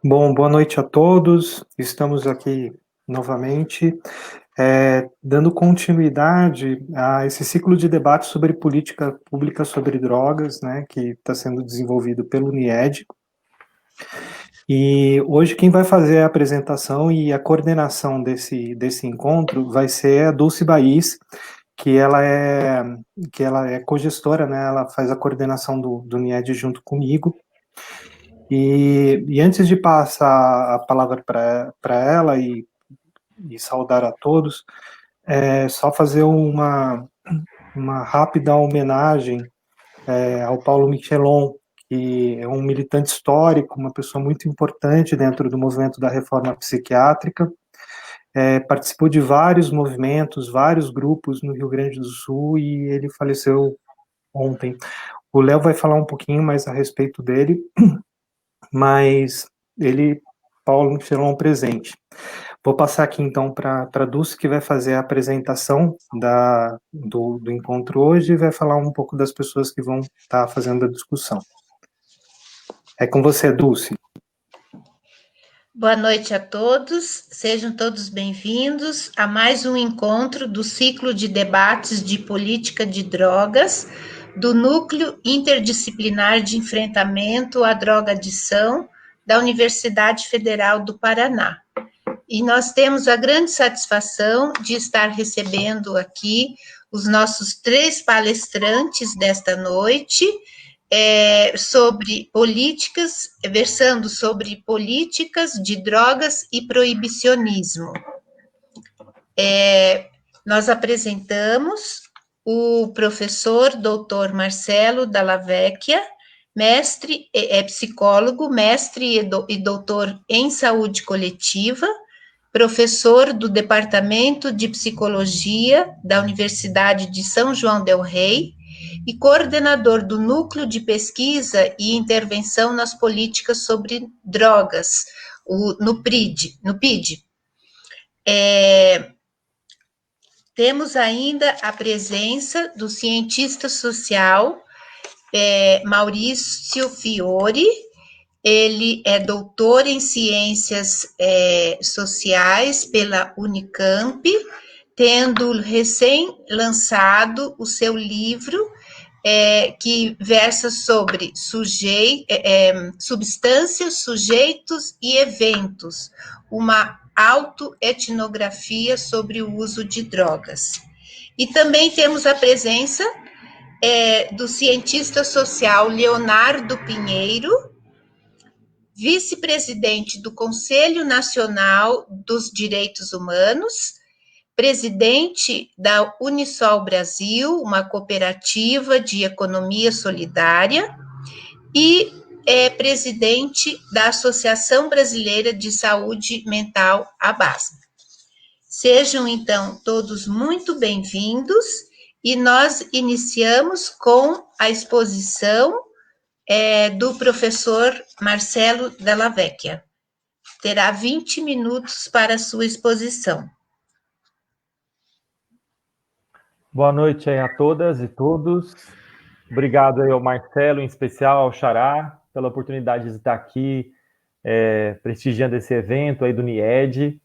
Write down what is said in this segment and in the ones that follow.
Bom, boa noite a todos. Estamos aqui novamente, dando continuidade a esse ciclo de debate sobre política pública sobre drogas, né, que está sendo desenvolvido pelo UNIED. E hoje quem vai fazer a apresentação e a coordenação desse encontro vai ser a Dulce Baís, que ela é cogestora, né, ela faz a coordenação do UNIED junto comigo. E antes de passar a palavra para ela e saudar a todos, só fazer uma rápida homenagem ao Paulo Michelon, que é um militante histórico, uma pessoa muito importante dentro do movimento da reforma psiquiátrica, participou de vários movimentos, vários grupos no Rio Grande do Sul e ele faleceu ontem. O Léo vai falar um pouquinho mais a respeito dele, mas Paulo Michelon presente. Vou passar aqui então para a Dulce, que vai fazer a apresentação do encontro hoje e vai falar um pouco das pessoas que vão estar fazendo a discussão. É com você, Dulce. Boa noite a todos, sejam todos bem-vindos a mais um encontro do ciclo de debates de política de drogas do Núcleo Interdisciplinar de Enfrentamento à Drogadição da Universidade Federal do Paraná. E nós temos a grande satisfação de estar recebendo aqui os nossos 3 palestrantes desta noite, sobre políticas, versando sobre políticas de drogas e proibicionismo. Nós apresentamos o professor Dr. Marcelo Dalla Vecchia, mestre, psicólogo, mestre e doutor em saúde coletiva, professor do Departamento de Psicologia da Universidade de São João del Rei e coordenador do Núcleo de Pesquisa e Intervenção nas Políticas sobre Drogas, no PID. Temos ainda a presença do cientista social Maurício Fiore. Ele é doutor em Ciências Sociais pela Unicamp, tendo recém-lançado o seu livro, que versa sobre substâncias, sujeitos e eventos, uma autoetnografia sobre o uso de drogas. E também temos a presença do cientista social Leonardo Pinheiro, vice-presidente do Conselho Nacional dos Direitos Humanos, presidente da Unisol Brasil, uma cooperativa de economia solidária, e presidente da Associação Brasileira de Saúde Mental, ABASM. Sejam, então, todos muito bem-vindos, e nós iniciamos com a exposição do professor Marcelo Dalla Vecchia. Terá 20 minutos para a sua exposição. Boa noite aí a todas e todos. Obrigado aí ao Marcelo, em especial ao Xará, pela oportunidade de estar aqui prestigiando esse evento aí do NIED.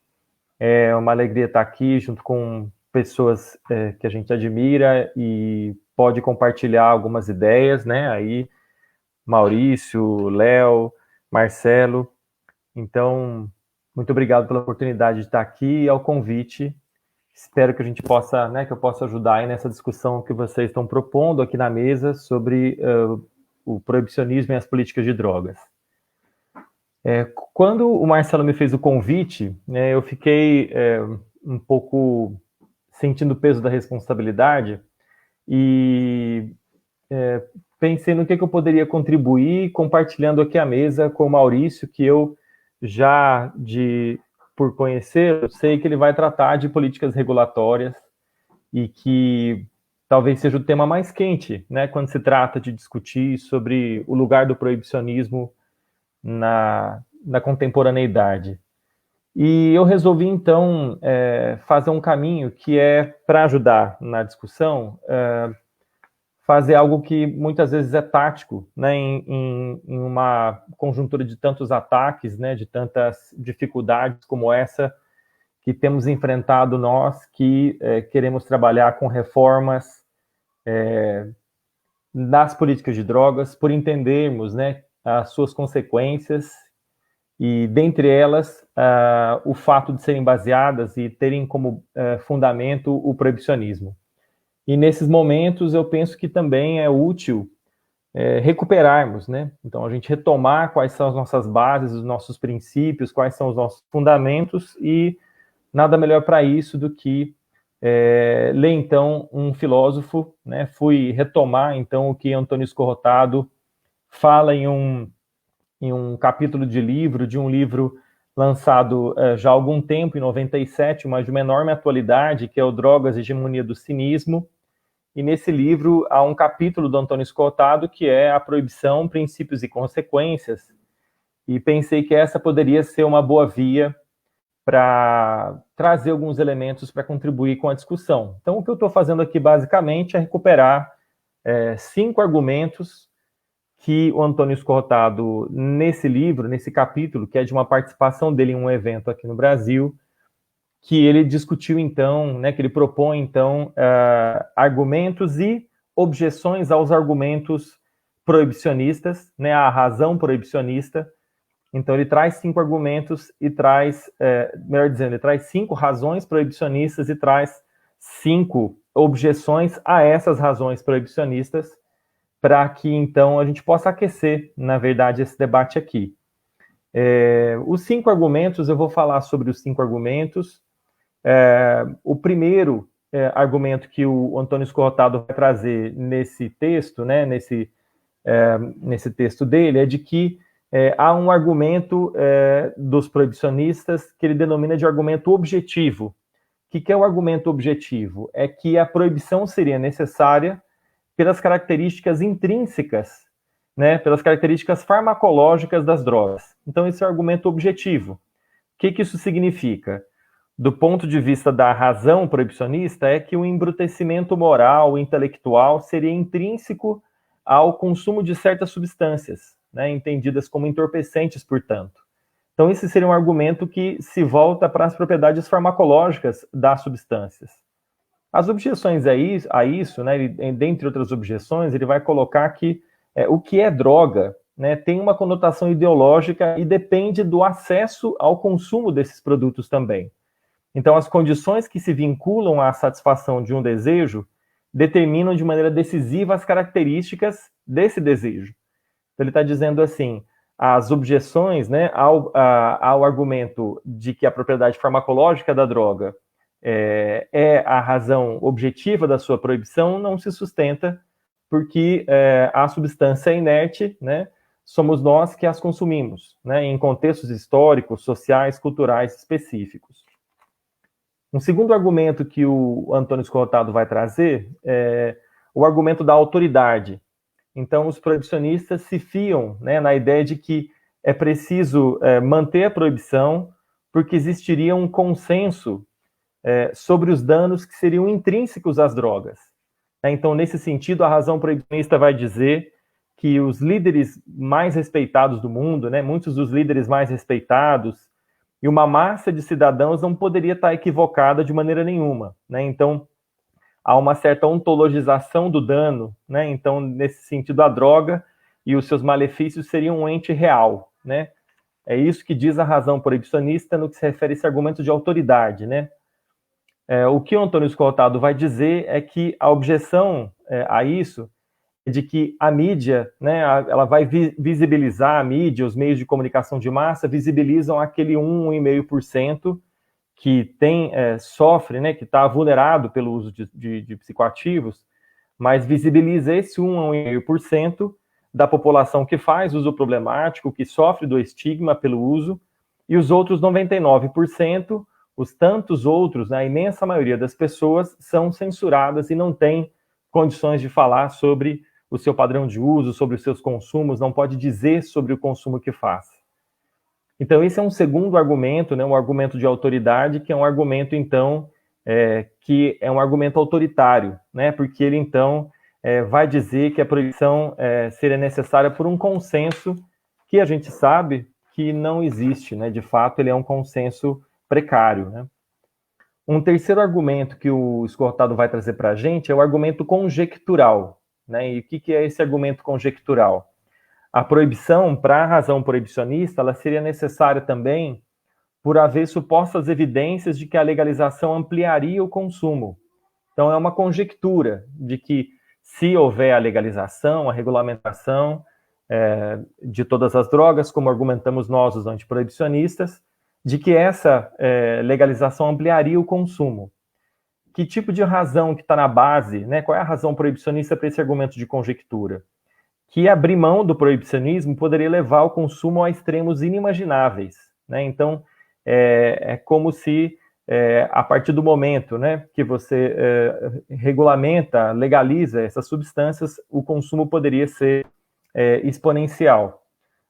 É uma alegria estar aqui junto com pessoas que a gente admira e pode compartilhar algumas ideias, né? Aí, Maurício, Léo, Marcelo. Então, muito obrigado pela oportunidade de estar aqui e ao convite. Espero que a gente possa, né, que eu possa ajudar aí nessa discussão que vocês estão propondo aqui na mesa sobre o proibicionismo e as políticas de drogas. Quando o Marcelo me fez o convite, né, eu fiquei um pouco sentindo o peso da responsabilidade e pensei no que eu poderia contribuir, compartilhando aqui a mesa com o Maurício, que eu já por conhecer, eu sei que ele vai tratar de políticas regulatórias e que talvez seja o tema mais quente, né, quando se trata de discutir sobre o lugar do proibicionismo na contemporaneidade. E eu resolvi, então, fazer um caminho que é para ajudar na discussão, fazer algo que muitas vezes é tático, né, em uma conjuntura de tantos ataques, né, de tantas dificuldades como essa que temos enfrentado nós, que queremos trabalhar com reformas nas políticas de drogas, por entendermos, né, as suas consequências, e dentre elas, o fato de serem baseadas e terem como fundamento o proibicionismo. E nesses momentos eu penso que também é útil recuperarmos, né? Então a gente retomar quais são as nossas bases, os nossos princípios, quais são os nossos fundamentos, e nada melhor para isso do que ler então um filósofo, né? Fui retomar então o que Antônio Escorrotado fala em um capítulo de um livro lançado já há algum tempo, em 97, mas de uma enorme atualidade, que é o Drogas e Hegemonia do Cinismo. E nesse livro há um capítulo do Antônio Escorrotado que é a proibição, princípios e consequências, e pensei que essa poderia ser uma boa via para trazer alguns elementos para contribuir com a discussão. Então, o que eu estou fazendo aqui, basicamente, é recuperar 5 argumentos que o Antônio Escorrotado, nesse livro, nesse capítulo, que é de uma participação dele em um evento aqui no Brasil, que ele discutiu, então, né, que ele propõe, então, argumentos e objeções aos argumentos proibicionistas, né, à razão proibicionista. Então, ele traz 5 argumentos e traz, melhor dizendo, ele traz 5 razões proibicionistas e traz 5 objeções a essas razões proibicionistas, para que, então, a gente possa aquecer, na verdade, esse debate aqui. Os 5 argumentos, eu vou falar sobre os 5 argumentos. O primeiro argumento que o Antônio Escorrotado vai trazer nesse texto, né, nesse texto dele, é de que há um argumento dos proibicionistas que ele denomina de argumento objetivo. O que é o argumento objetivo? É que a proibição seria necessária pelas características intrínsecas, né, pelas características farmacológicas das drogas. Então, esse é o argumento objetivo. O que isso significa? Do ponto de vista da razão proibicionista, é que o embrutecimento moral, intelectual, seria intrínseco ao consumo de certas substâncias, né, entendidas como entorpecentes, portanto. Então, esse seria um argumento que se volta para as propriedades farmacológicas das substâncias. As objeções a isso, né, dentre outras objeções, ele vai colocar que o que é droga, né, tem uma conotação ideológica e depende do acesso ao consumo desses produtos também. Então, as condições que se vinculam à satisfação de um desejo determinam de maneira decisiva as características desse desejo. Então, ele está dizendo assim, as objeções, né, ao argumento de que a propriedade farmacológica da droga é a razão objetiva da sua proibição, não se sustenta, porque a substância é inerte, né, somos nós que as consumimos, né, em contextos históricos, sociais, culturais específicos. Um segundo argumento que o Antônio Escorrotado vai trazer é o argumento da autoridade. Então, os proibicionistas se fiam, né, na ideia de que é preciso manter a proibição porque existiria um consenso sobre os danos que seriam intrínsecos às drogas. Então, nesse sentido, a razão proibicionista vai dizer que os líderes mais respeitados do mundo, né, muitos dos líderes mais respeitados, e uma massa de cidadãos não poderia estar equivocada de maneira nenhuma, né? Então, há uma certa ontologização do dano, né? Então, nesse sentido, a droga e os seus malefícios seriam um ente real, né? É isso que diz a razão proibicionista no que se refere a esse argumento de autoridade, né? O que o Antônio Escorrotado vai dizer é que a objeção a isso é de que a mídia, né, ela vai visibilizar a mídia, os meios de comunicação de massa visibilizam aquele 1,5% que sofre, né, que está vulnerado pelo uso de psicoativos, mas visibiliza esse 1 a 1,5% da população que faz uso problemático, que sofre do estigma pelo uso, e os outros 99%, os tantos outros, né, a imensa maioria das pessoas, são censuradas e não têm condições de falar sobre o seu padrão de uso, sobre os seus consumos, não pode dizer sobre o consumo que faz. Então, esse é um segundo argumento, né, um argumento de autoridade, que é um argumento, então, que é um argumento autoritário, né, porque ele, então, vai dizer que a proibição seria necessária por um consenso que a gente sabe que não existe, né? De fato, ele é um consenso precário, né? Um terceiro argumento que o esgotado vai trazer para a gente é o argumento conjectural, né? E o que é esse argumento conjectural? A proibição, para a razão proibicionista, ela seria necessária também por haver supostas evidências de que a legalização ampliaria o consumo. Então, é uma conjectura de que, se houver a legalização, a regulamentação de todas as drogas, como argumentamos nós, os antiproibicionistas, de que essa legalização ampliaria o consumo. Que tipo de razão que está na base, né? Qual é a razão proibicionista para esse argumento de conjectura? Que abrir mão do proibicionismo poderia levar o consumo a extremos inimagináveis, né? Então, é como se, a partir do momento, né, que você regulamenta, legaliza essas substâncias, o consumo poderia ser exponencial.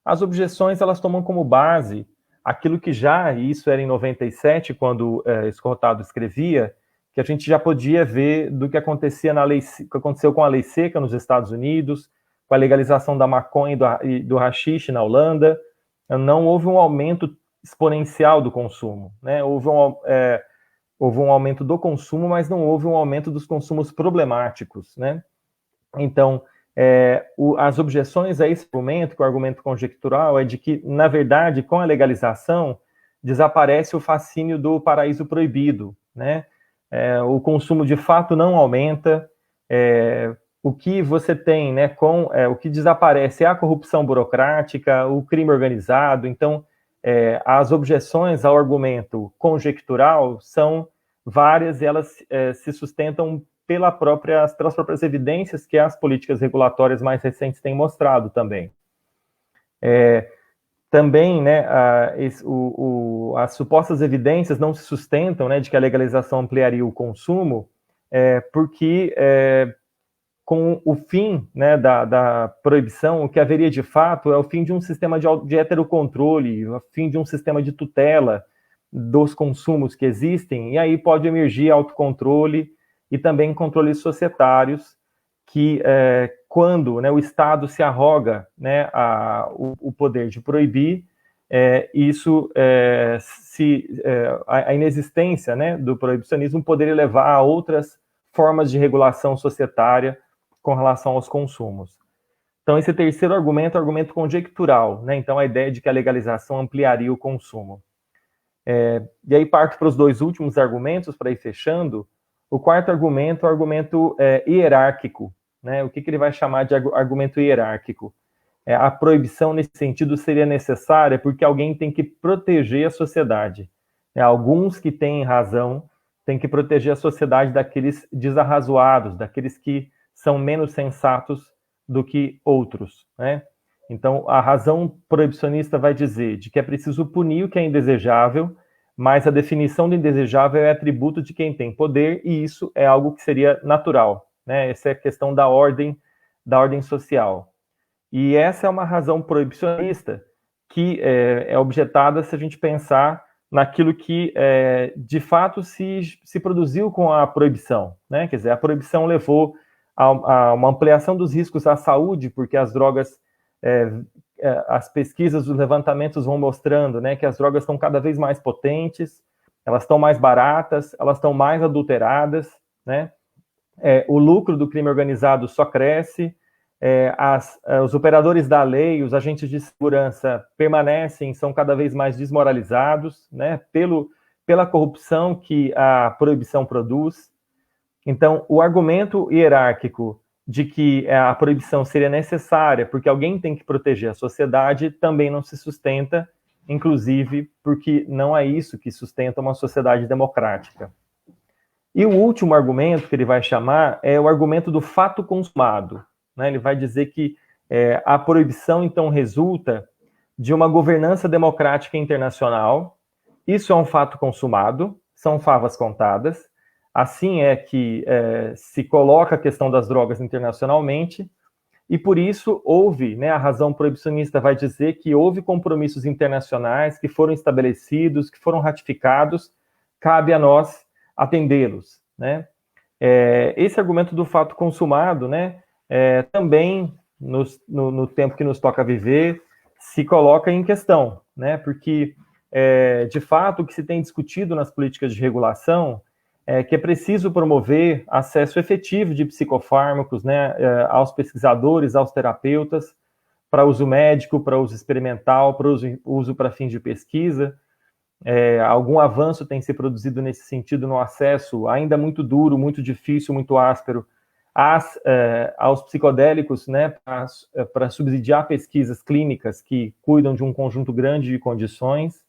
As objeções, elas tomam como base aquilo que já, e isso era em 97, quando Esgotado escrevia, que a gente já podia ver do que acontecia na lei, que aconteceu com a lei seca nos Estados Unidos, com a legalização da maconha e do haxixe na Holanda. Não houve um aumento exponencial do consumo, né? Houve um aumento do consumo, mas não houve um aumento dos consumos problemáticos, né? Então, as objeções a esse argumento, que é o argumento conjectural, é de que, na verdade, com a legalização, desaparece o fascínio do paraíso proibido, né? O consumo de fato não aumenta, o que você tem, né, o que desaparece é a corrupção burocrática, o crime organizado. Então, as objeções ao argumento conjectural são várias e elas se sustentam pelas próprias evidências que as políticas regulatórias mais recentes têm mostrado também. Também, né, as supostas evidências não se sustentam, né, de que a legalização ampliaria o consumo, porque com o fim, né, da proibição, o que haveria de fato é o fim de um sistema de heterocontrole, o fim de um sistema de tutela dos consumos que existem, e aí pode emergir autocontrole e também controles societários, que quando, né, o Estado se arroga, né, o poder de proibir, a inexistência, né, do proibicionismo poderia levar a outras formas de regulação societária com relação aos consumos. Então, esse terceiro argumento é o argumento conjectural, né? Então, a ideia de que a legalização ampliaria o consumo. E aí parto para os dois últimos argumentos, para ir fechando. O quarto argumento é o argumento hierárquico, né? O que ele vai chamar de argumento hierárquico? A proibição, nesse sentido, seria necessária porque alguém tem que proteger a sociedade. Alguns que têm razão têm que proteger a sociedade daqueles desarrazoados, daqueles que são menos sensatos do que outros, né? Então, a razão proibicionista vai dizer de que é preciso punir o que é indesejável, mas a definição do indesejável é atributo de quem tem poder, e isso é algo que seria natural, né? Essa é a questão da ordem social. E essa é uma razão proibicionista que é objetada se a gente pensar naquilo que, de fato, se produziu com a proibição, né? Quer dizer, a proibição levou a uma ampliação dos riscos à saúde, porque as drogas, as pesquisas, os levantamentos vão mostrando, né, que as drogas estão cada vez mais potentes, elas estão mais baratas, elas estão mais adulteradas, né? O lucro do crime organizado só cresce, os operadores da lei, os agentes de segurança permanecem, são cada vez mais desmoralizados, né, pela corrupção que a proibição produz. Então, o argumento hierárquico de que a proibição seria necessária porque alguém tem que proteger a sociedade também não se sustenta, inclusive porque não é isso que sustenta uma sociedade democrática. E o último argumento que ele vai chamar é o argumento do fato consumado, né? Ele vai dizer que a proibição, então, resulta de uma governança democrática internacional. Isso é um fato consumado, são favas contadas. Assim é que se coloca a questão das drogas internacionalmente, e por isso houve, né, a razão proibicionista vai dizer que houve compromissos internacionais que foram estabelecidos, que foram ratificados, cabe a nós atendê-los, né? Esse argumento do fato consumado, né, também, no tempo que nos toca viver, se coloca em questão, né? Porque, de fato, o que se tem discutido nas políticas de regulação é que é preciso promover acesso efetivo de psicofármacos, né, aos pesquisadores, aos terapeutas, para uso médico, para uso experimental, para uso para fins de pesquisa. Algum avanço tem se produzido nesse sentido no acesso ainda muito duro, muito difícil, muito áspero aos psicodélicos, né, para subsidiar pesquisas clínicas que cuidam de um conjunto grande de condições.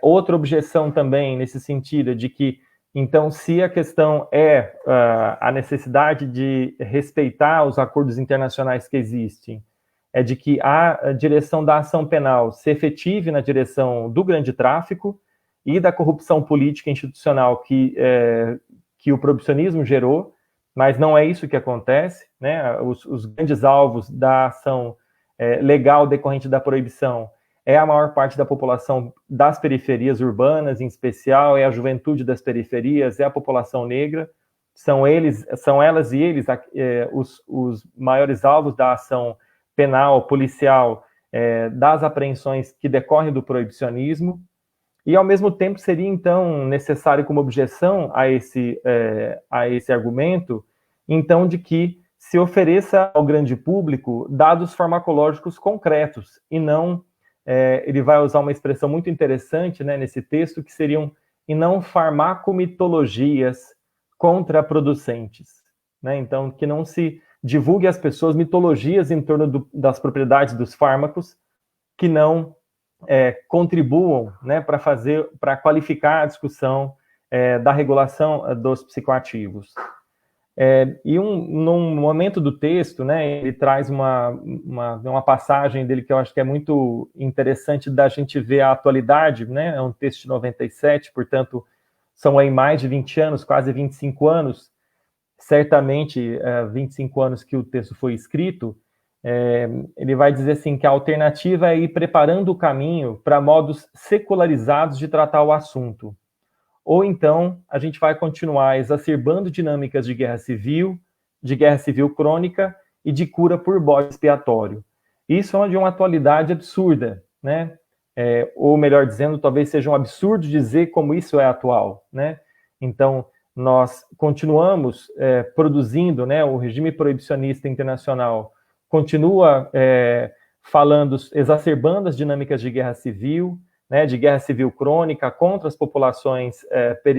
Outra objeção também nesse sentido é de que, então, se a questão é a necessidade de respeitar os acordos internacionais que existem, é de que a direção da ação penal se efetive na direção do grande tráfico e da corrupção política e institucional que o proibicionismo gerou, mas não é isso que acontece, né? Os grandes alvos da ação legal decorrente da proibição é a maior parte da população das periferias urbanas, em especial, é a juventude das periferias, é a população negra, são elas e eles os maiores alvos da ação penal, policial, das apreensões que decorrem do proibicionismo, e ao mesmo tempo seria então necessário como objeção a esse argumento, então, de que se ofereça ao grande público dados farmacológicos concretos, e não, ele vai usar uma expressão muito interessante, né, nesse texto, que seriam, e não farmacomitologias contraproducentes, né? Então, que não se divulgue às pessoas mitologias em torno das propriedades dos fármacos que não contribuam, né, para qualificar a discussão da regulação dos psicoativos. E num momento do texto, né, ele traz uma passagem dele que eu acho que é muito interessante da gente ver a atualidade, né? É um texto de 97, portanto, são aí mais de 20 anos, quase 25 anos, certamente 25 anos que o texto foi escrito. Ele vai dizer assim que a alternativa é ir preparando o caminho para modos secularizados de tratar o assunto. Ou então a gente vai continuar exacerbando dinâmicas de guerra civil crônica e de cura por bode expiatório. Isso é de uma atualidade absurda, né? Ou melhor dizendo, talvez seja um absurdo dizer como isso é atual, né? Então, nós continuamos produzindo, né? O regime proibicionista internacional continua exacerbando as dinâmicas de guerra civil, né, de guerra civil crônica contra as populações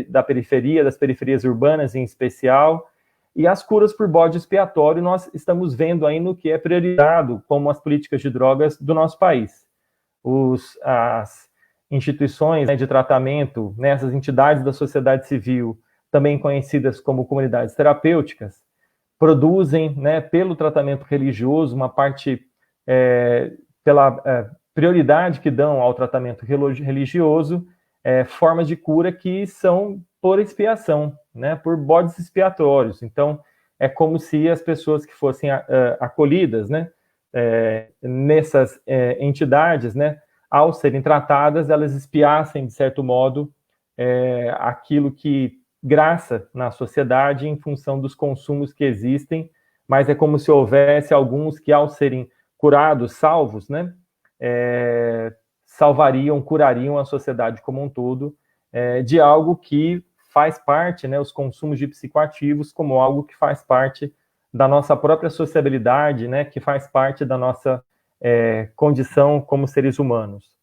da periferia, das periferias urbanas em especial, e as curas por bode expiatório nós estamos vendo aí no que é priorizado como as políticas de drogas do nosso país. As instituições, né, de tratamento, né, essas entidades da sociedade civil, também conhecidas como comunidades terapêuticas, produzem, né, pelo tratamento religioso, uma parte pela prioridade que dão ao tratamento religioso, formas de cura que são por expiação, né, por bodes expiatórios. Então, é como se as pessoas que fossem acolhidas, né, nessas entidades, né, ao serem tratadas, elas expiassem, de certo modo, aquilo que graça na sociedade em função dos consumos que existem, mas é como se houvesse alguns que, ao serem curados, salvos, né, curariam a sociedade como um todo de algo que faz parte, né, os consumos de psicoativos como algo que faz parte da nossa própria sociabilidade, né, que faz parte da nossa condição como seres humanos.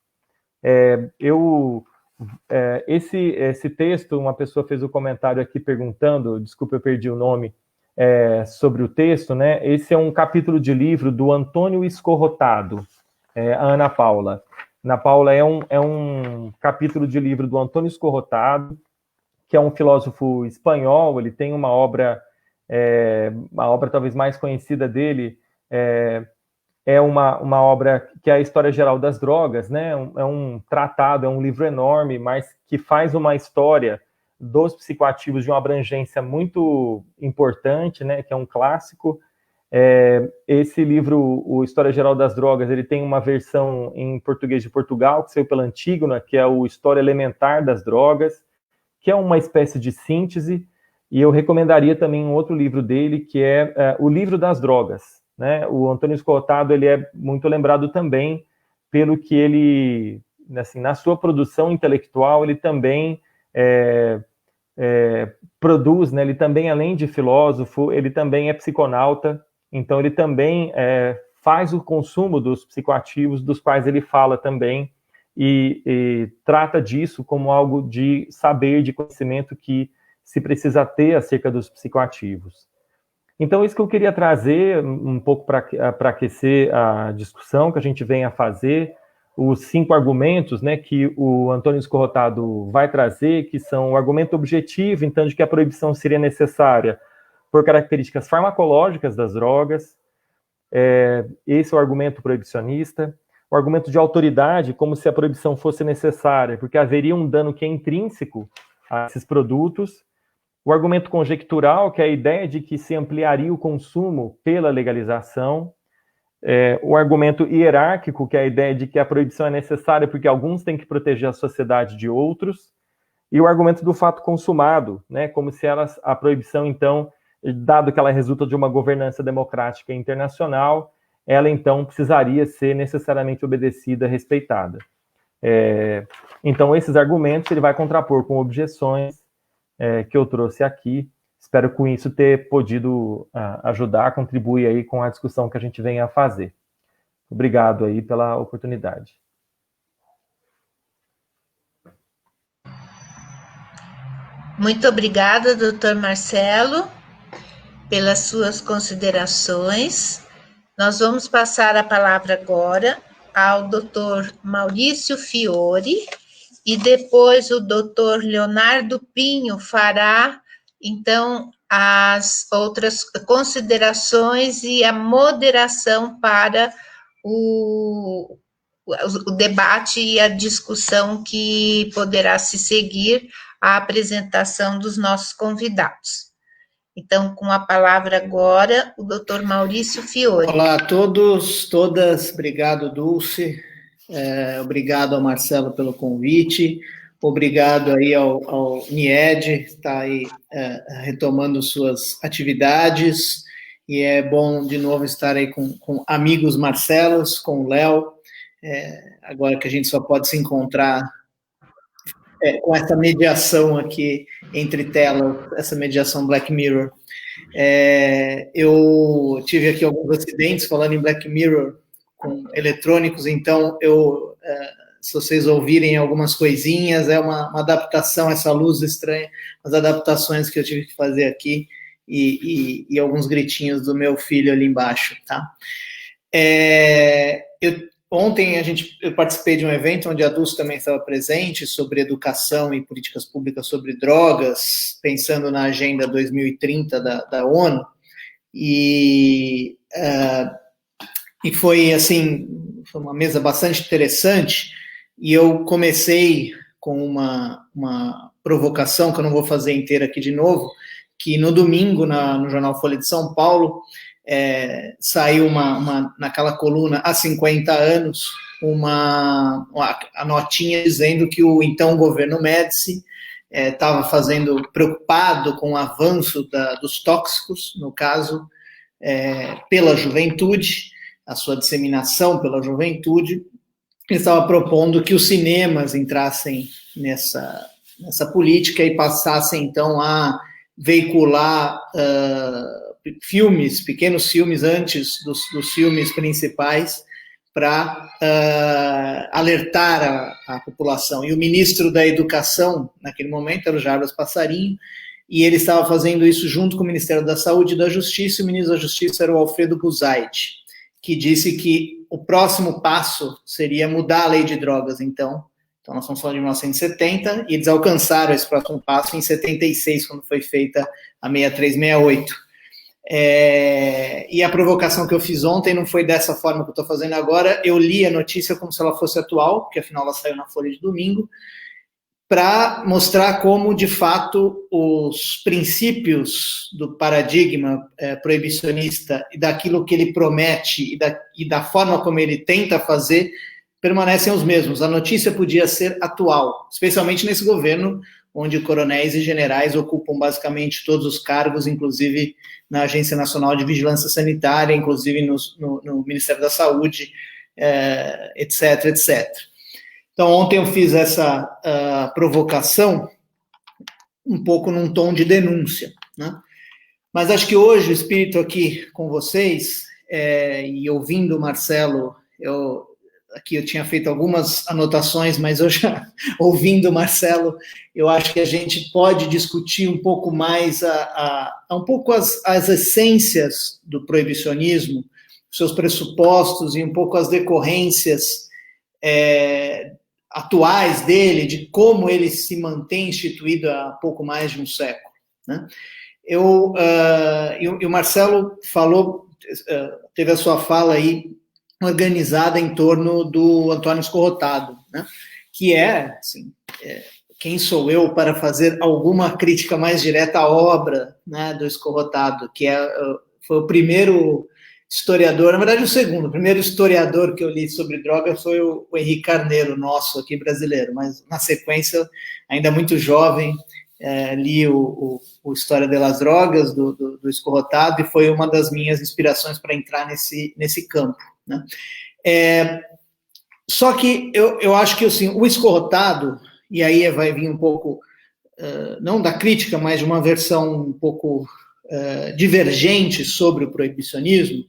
Esse texto, uma pessoa fez um comentário aqui perguntando, desculpa, eu perdi o nome, sobre o texto, né? Esse é um capítulo de livro do Antônio Escorrotado, a Ana Paula. Ana Paula é um capítulo de livro do Antônio Escorrotado, que é um filósofo espanhol. Ele tem uma obra talvez mais conhecida dele, uma obra que é a História Geral das Drogas, né? É um tratado, é um livro enorme, mas que faz uma história dos psicoativos de uma abrangência muito importante, né? Que é um clássico. Esse livro, o História Geral das Drogas, ele tem uma versão em português de Portugal, que saiu pela Antígona, que é o História Elementar das Drogas, que é uma espécie de síntese, E eu recomendaria também um outro livro dele, que é O Livro das Drogas, né? O Antônio Escotado, ele é muito lembrado também pelo que ele, assim, na sua produção intelectual, ele também produz, né? Ele também, além de filósofo, ele também é psiconauta, então ele também faz o consumo dos psicoativos, dos quais ele fala também, e trata disso como algo de saber, de conhecimento que se precisa ter acerca dos psicoativos. Então, isso que eu queria trazer um pouco para aquecer a discussão que a gente vem a fazer, os 5 argumentos, né, que o Antônio Escorrotado vai trazer, que são o argumento objetivo, então, de que a proibição seria necessária por características farmacológicas das drogas. Esse é o argumento proibicionista. O argumento de autoridade, como se a proibição fosse necessária, porque haveria um dano que é intrínseco a esses produtos. O argumento conjectural, que é a ideia de que se ampliaria o consumo pela legalização. O argumento hierárquico, que é a ideia de que a proibição é necessária porque alguns têm que proteger a sociedade de outros. E o argumento do fato consumado, né, como se a proibição, então, dado que ela resulta de uma governança democrática internacional, ela, então, precisaria ser necessariamente obedecida, respeitada. Então, esses argumentos ele vai contrapor com objeções que eu trouxe aqui. Espero com isso ter podido ajudar, contribuir aí com a discussão que a gente vem a fazer. Obrigado aí pela oportunidade. Muito obrigada, doutor Marcelo, pelas suas considerações. Nós vamos passar a palavra agora ao doutor Maurício Fiore, e depois o doutor Leonardo Pinho fará, então, as outras considerações e a moderação para o debate e a discussão que poderá se seguir à apresentação dos nossos convidados. Então, com a palavra agora, o doutor Maurício Fiore. Olá a todos, todas, obrigado, Dulce. Obrigado ao Marcelo pelo convite, obrigado aí ao NIED, que está aí retomando suas atividades, e é bom de novo estar aí com amigos Marcelos, com o Léo, agora que a gente só pode se encontrar com essa mediação aqui entre telas, essa mediação Black Mirror. Eu tive aqui alguns acidentes falando em Black Mirror, com eletrônicos, então se vocês ouvirem algumas coisinhas, é uma adaptação, essa luz estranha, as adaptações que eu tive que fazer aqui, e alguns gritinhos do meu filho ali embaixo, tá? Ontem eu participei de um evento onde a Dulce também estava presente, sobre educação e políticas públicas sobre drogas, pensando na Agenda 2030 da ONU, e foi, assim, foi uma mesa bastante interessante, e eu comecei com uma provocação, que eu não vou fazer inteira aqui de novo, que no domingo, no jornal Folha de São Paulo, saiu naquela coluna há 50 anos, a notinha dizendo que o então governo Médici estava preocupado com o avanço dos tóxicos, no caso, pela juventude, a sua disseminação pela juventude. Ele estava propondo que os cinemas entrassem nessa política e passassem, então, a veicular pequenos filmes antes dos filmes principais, para alertar a população. E o ministro da Educação, naquele momento, era o Jarbas Passarinho, e ele estava fazendo isso junto com o Ministério da Saúde e da Justiça. O ministro da Justiça era o Alfredo Guzaid, que disse que o próximo passo seria mudar a lei de drogas, então nós estamos falando de 1970, e eles alcançaram esse próximo passo em 76, quando foi feita a 6368. E a provocação que eu fiz ontem não foi dessa forma que eu estou fazendo agora. Eu li a notícia como se ela fosse atual, porque afinal ela saiu na Folha de domingo, para mostrar como, de fato, os princípios do paradigma proibicionista e daquilo que ele promete e da forma como ele tenta fazer permanecem os mesmos. A notícia podia ser atual, especialmente nesse governo onde coronéis e generais ocupam basicamente todos os cargos, inclusive na Agência Nacional de Vigilância Sanitária, inclusive no Ministério da Saúde, etc, etc. Então, ontem eu fiz essa provocação um pouco num tom de denúncia, né? Mas acho que hoje o espírito aqui com vocês, e ouvindo o Marcelo, aqui eu tinha feito algumas anotações, mas eu já, ouvindo o Marcelo, eu acho que a gente pode discutir um pouco mais um pouco as essências do proibicionismo, seus pressupostos e um pouco as decorrências atuais dele, de como ele se mantém instituído há pouco mais de um século, né? E o Marcelo falou, teve a sua fala aí organizada em torno do Antônio Escorrotado, né? Que assim, quem sou eu para fazer alguma crítica mais direta à obra, né, do Escorrotado, que foi o primeiro historiador, na verdade o primeiro historiador que eu li sobre droga foi o Henrique Carneiro, nosso aqui brasileiro, mas na sequência, ainda muito jovem, li o História das Drogas, do Escorrotado, e foi uma das minhas inspirações para entrar nesse campo, né? Só que eu acho que assim, o Escorrotado, e aí vai vir um pouco, não da crítica, mas de uma versão um pouco divergente sobre o proibicionismo,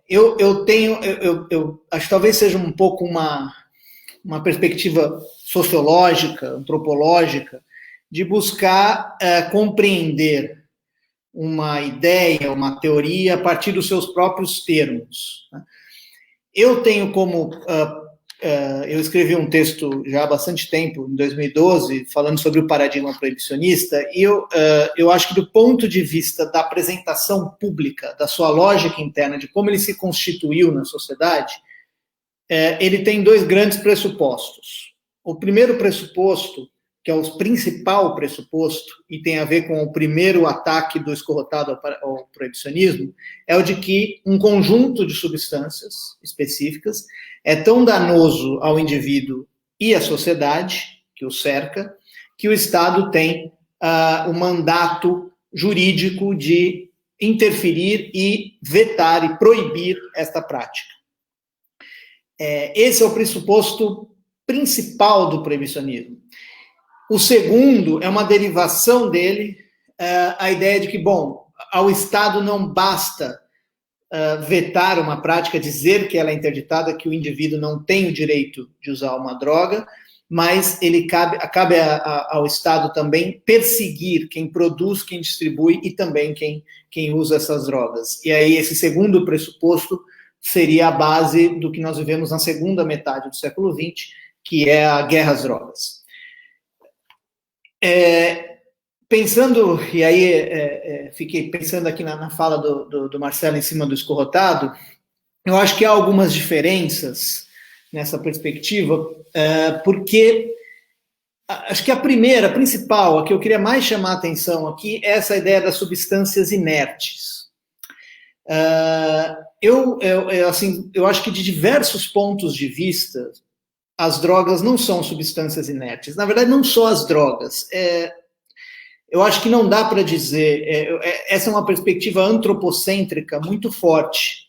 eu acho que talvez seja um pouco uma perspectiva sociológica, antropológica, de buscar compreender uma ideia, uma teoria, a partir dos seus próprios termos, né? Eu tenho eu escrevi um texto já há bastante tempo, em 2012, falando sobre o paradigma proibicionista, e eu acho que do ponto de vista da apresentação pública, da sua lógica interna, de como ele se constituiu na sociedade, ele tem dois grandes pressupostos. O primeiro pressuposto, que é o principal pressuposto, e tem a ver com o primeiro ataque do Escorrotado ao proibicionismo, é o de que um conjunto de substâncias específicas é tão danoso ao indivíduo e à sociedade que o cerca, que o Estado tem o mandato jurídico de interferir e vetar e proibir esta prática. Esse é o pressuposto principal do proibicionismo. O segundo é uma derivação dele, a ideia de que, bom, ao Estado não basta vetar uma prática, dizer que ela é interditada, que o indivíduo não tem o direito de usar uma droga, mas ele cabe ao Estado também perseguir quem produz, quem distribui e também quem usa essas drogas. E aí esse segundo pressuposto seria a base do que nós vivemos na segunda metade do século XX, que é a guerra às drogas. Pensando, e aí fiquei pensando aqui na fala do Marcelo em cima do Escorrotado, eu acho que há algumas diferenças nessa perspectiva, porque acho que a principal, a que eu queria mais chamar a atenção aqui, é essa ideia das substâncias inertes. Eu acho que de diversos pontos de vista, as drogas não são substâncias inertes. Na verdade, não só as drogas. Eu acho que não dá para dizer... essa é uma perspectiva antropocêntrica muito forte,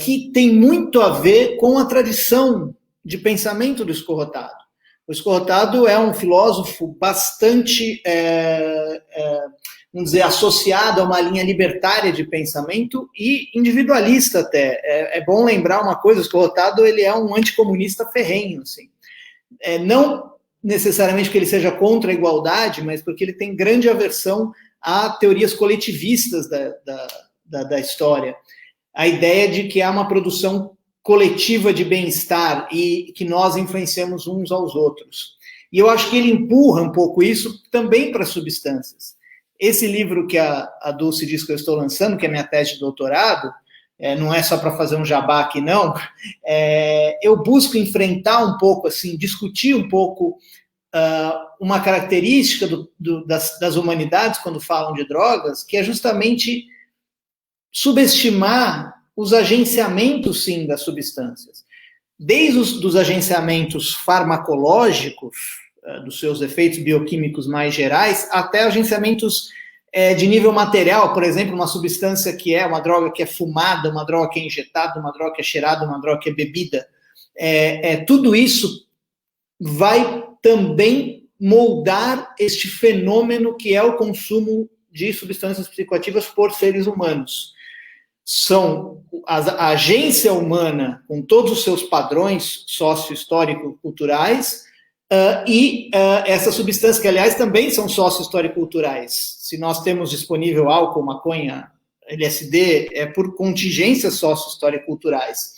que tem muito a ver com a tradição de pensamento do Escorrotado. O Escorrotado é um filósofo bastante, vamos dizer, associado a uma linha libertária de pensamento e individualista até. É bom lembrar uma coisa, o Escorrotado ele é um anticomunista ferrenho, assim. Não necessariamente porque ele seja contra a igualdade, mas porque ele tem grande aversão a teorias coletivistas da história. A ideia de que há uma produção coletiva de bem-estar e que nós influenciamos uns aos outros. E eu acho que ele empurra um pouco isso também para substâncias. Esse livro que a Dulce diz que eu estou lançando, que é minha tese de doutorado, não é só para fazer um jabá aqui, não, eu busco enfrentar um pouco, assim, discutir um pouco uma característica das humanidades quando falam de drogas, que é justamente subestimar os agenciamentos, sim, das substâncias. Desde os agenciamentos farmacológicos, dos seus efeitos bioquímicos mais gerais, até agenciamentos de nível material, por exemplo, uma substância que é uma droga que é fumada, uma droga que é injetada, uma droga que é cheirada, uma droga que é bebida. Tudo isso vai também moldar este fenômeno que é o consumo de substâncias psicoativas por seres humanos. São a agência humana, com todos os seus padrões sócio-histórico-culturais, e essas substâncias, que, aliás, também são sócio-histórico-culturais. Se nós temos disponível álcool, maconha, LSD, é por contingências sócio-histórico-culturais.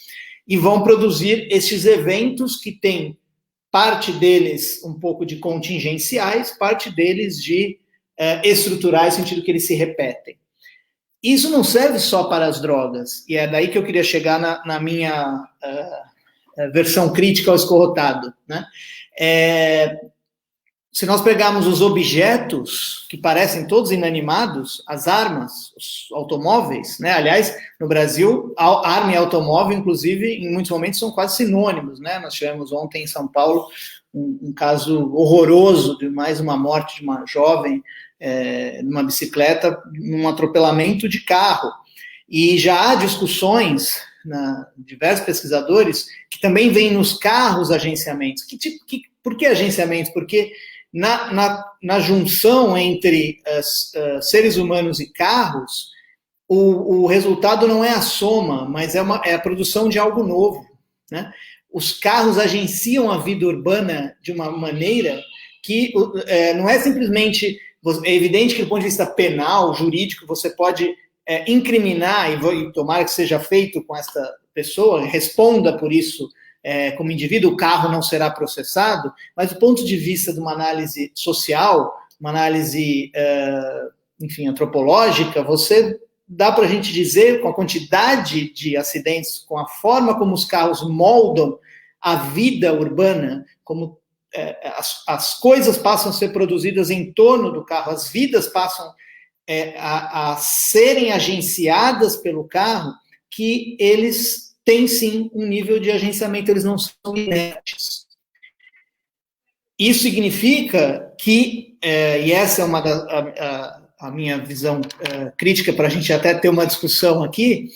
E vão produzir esses eventos que têm parte deles um pouco de contingenciais, parte deles de estruturais, no sentido que eles se repetem. Isso não serve só para as drogas, e é daí que eu queria chegar na minha versão crítica ao escorrotado, né? Se nós pegarmos os objetos, que parecem todos inanimados, as armas, os automóveis, né? Aliás, no Brasil, arma e automóvel, inclusive, em muitos momentos, são quase sinônimos, né? Nós tivemos ontem em São Paulo um caso horroroso de mais uma morte de uma jovem numa bicicleta, num atropelamento de carro. E já há discussões, diversos pesquisadores, que também veem nos carros agenciamentos. Por que agenciamentos? Porque na junção entre seres humanos e carros, o resultado não é a soma, mas é a produção de algo novo, né? Os carros agenciam a vida urbana de uma maneira que não é simplesmente... É evidente que, do ponto de vista penal, jurídico, você pode incriminar, e tomara que seja feito com esta pessoa, responda por isso como indivíduo, o carro não será processado, mas do ponto de vista de uma análise social, uma análise, enfim, antropológica, dá para a gente dizer, com a quantidade de acidentes, com a forma como os carros moldam a vida urbana, como as coisas passam a ser produzidas em torno do carro, as vidas passam a serem agenciadas pelo carro, que eles têm sim um nível de agenciamento, eles não são inertes. Isso significa que, e essa é a minha visão crítica, para a gente até ter uma discussão aqui,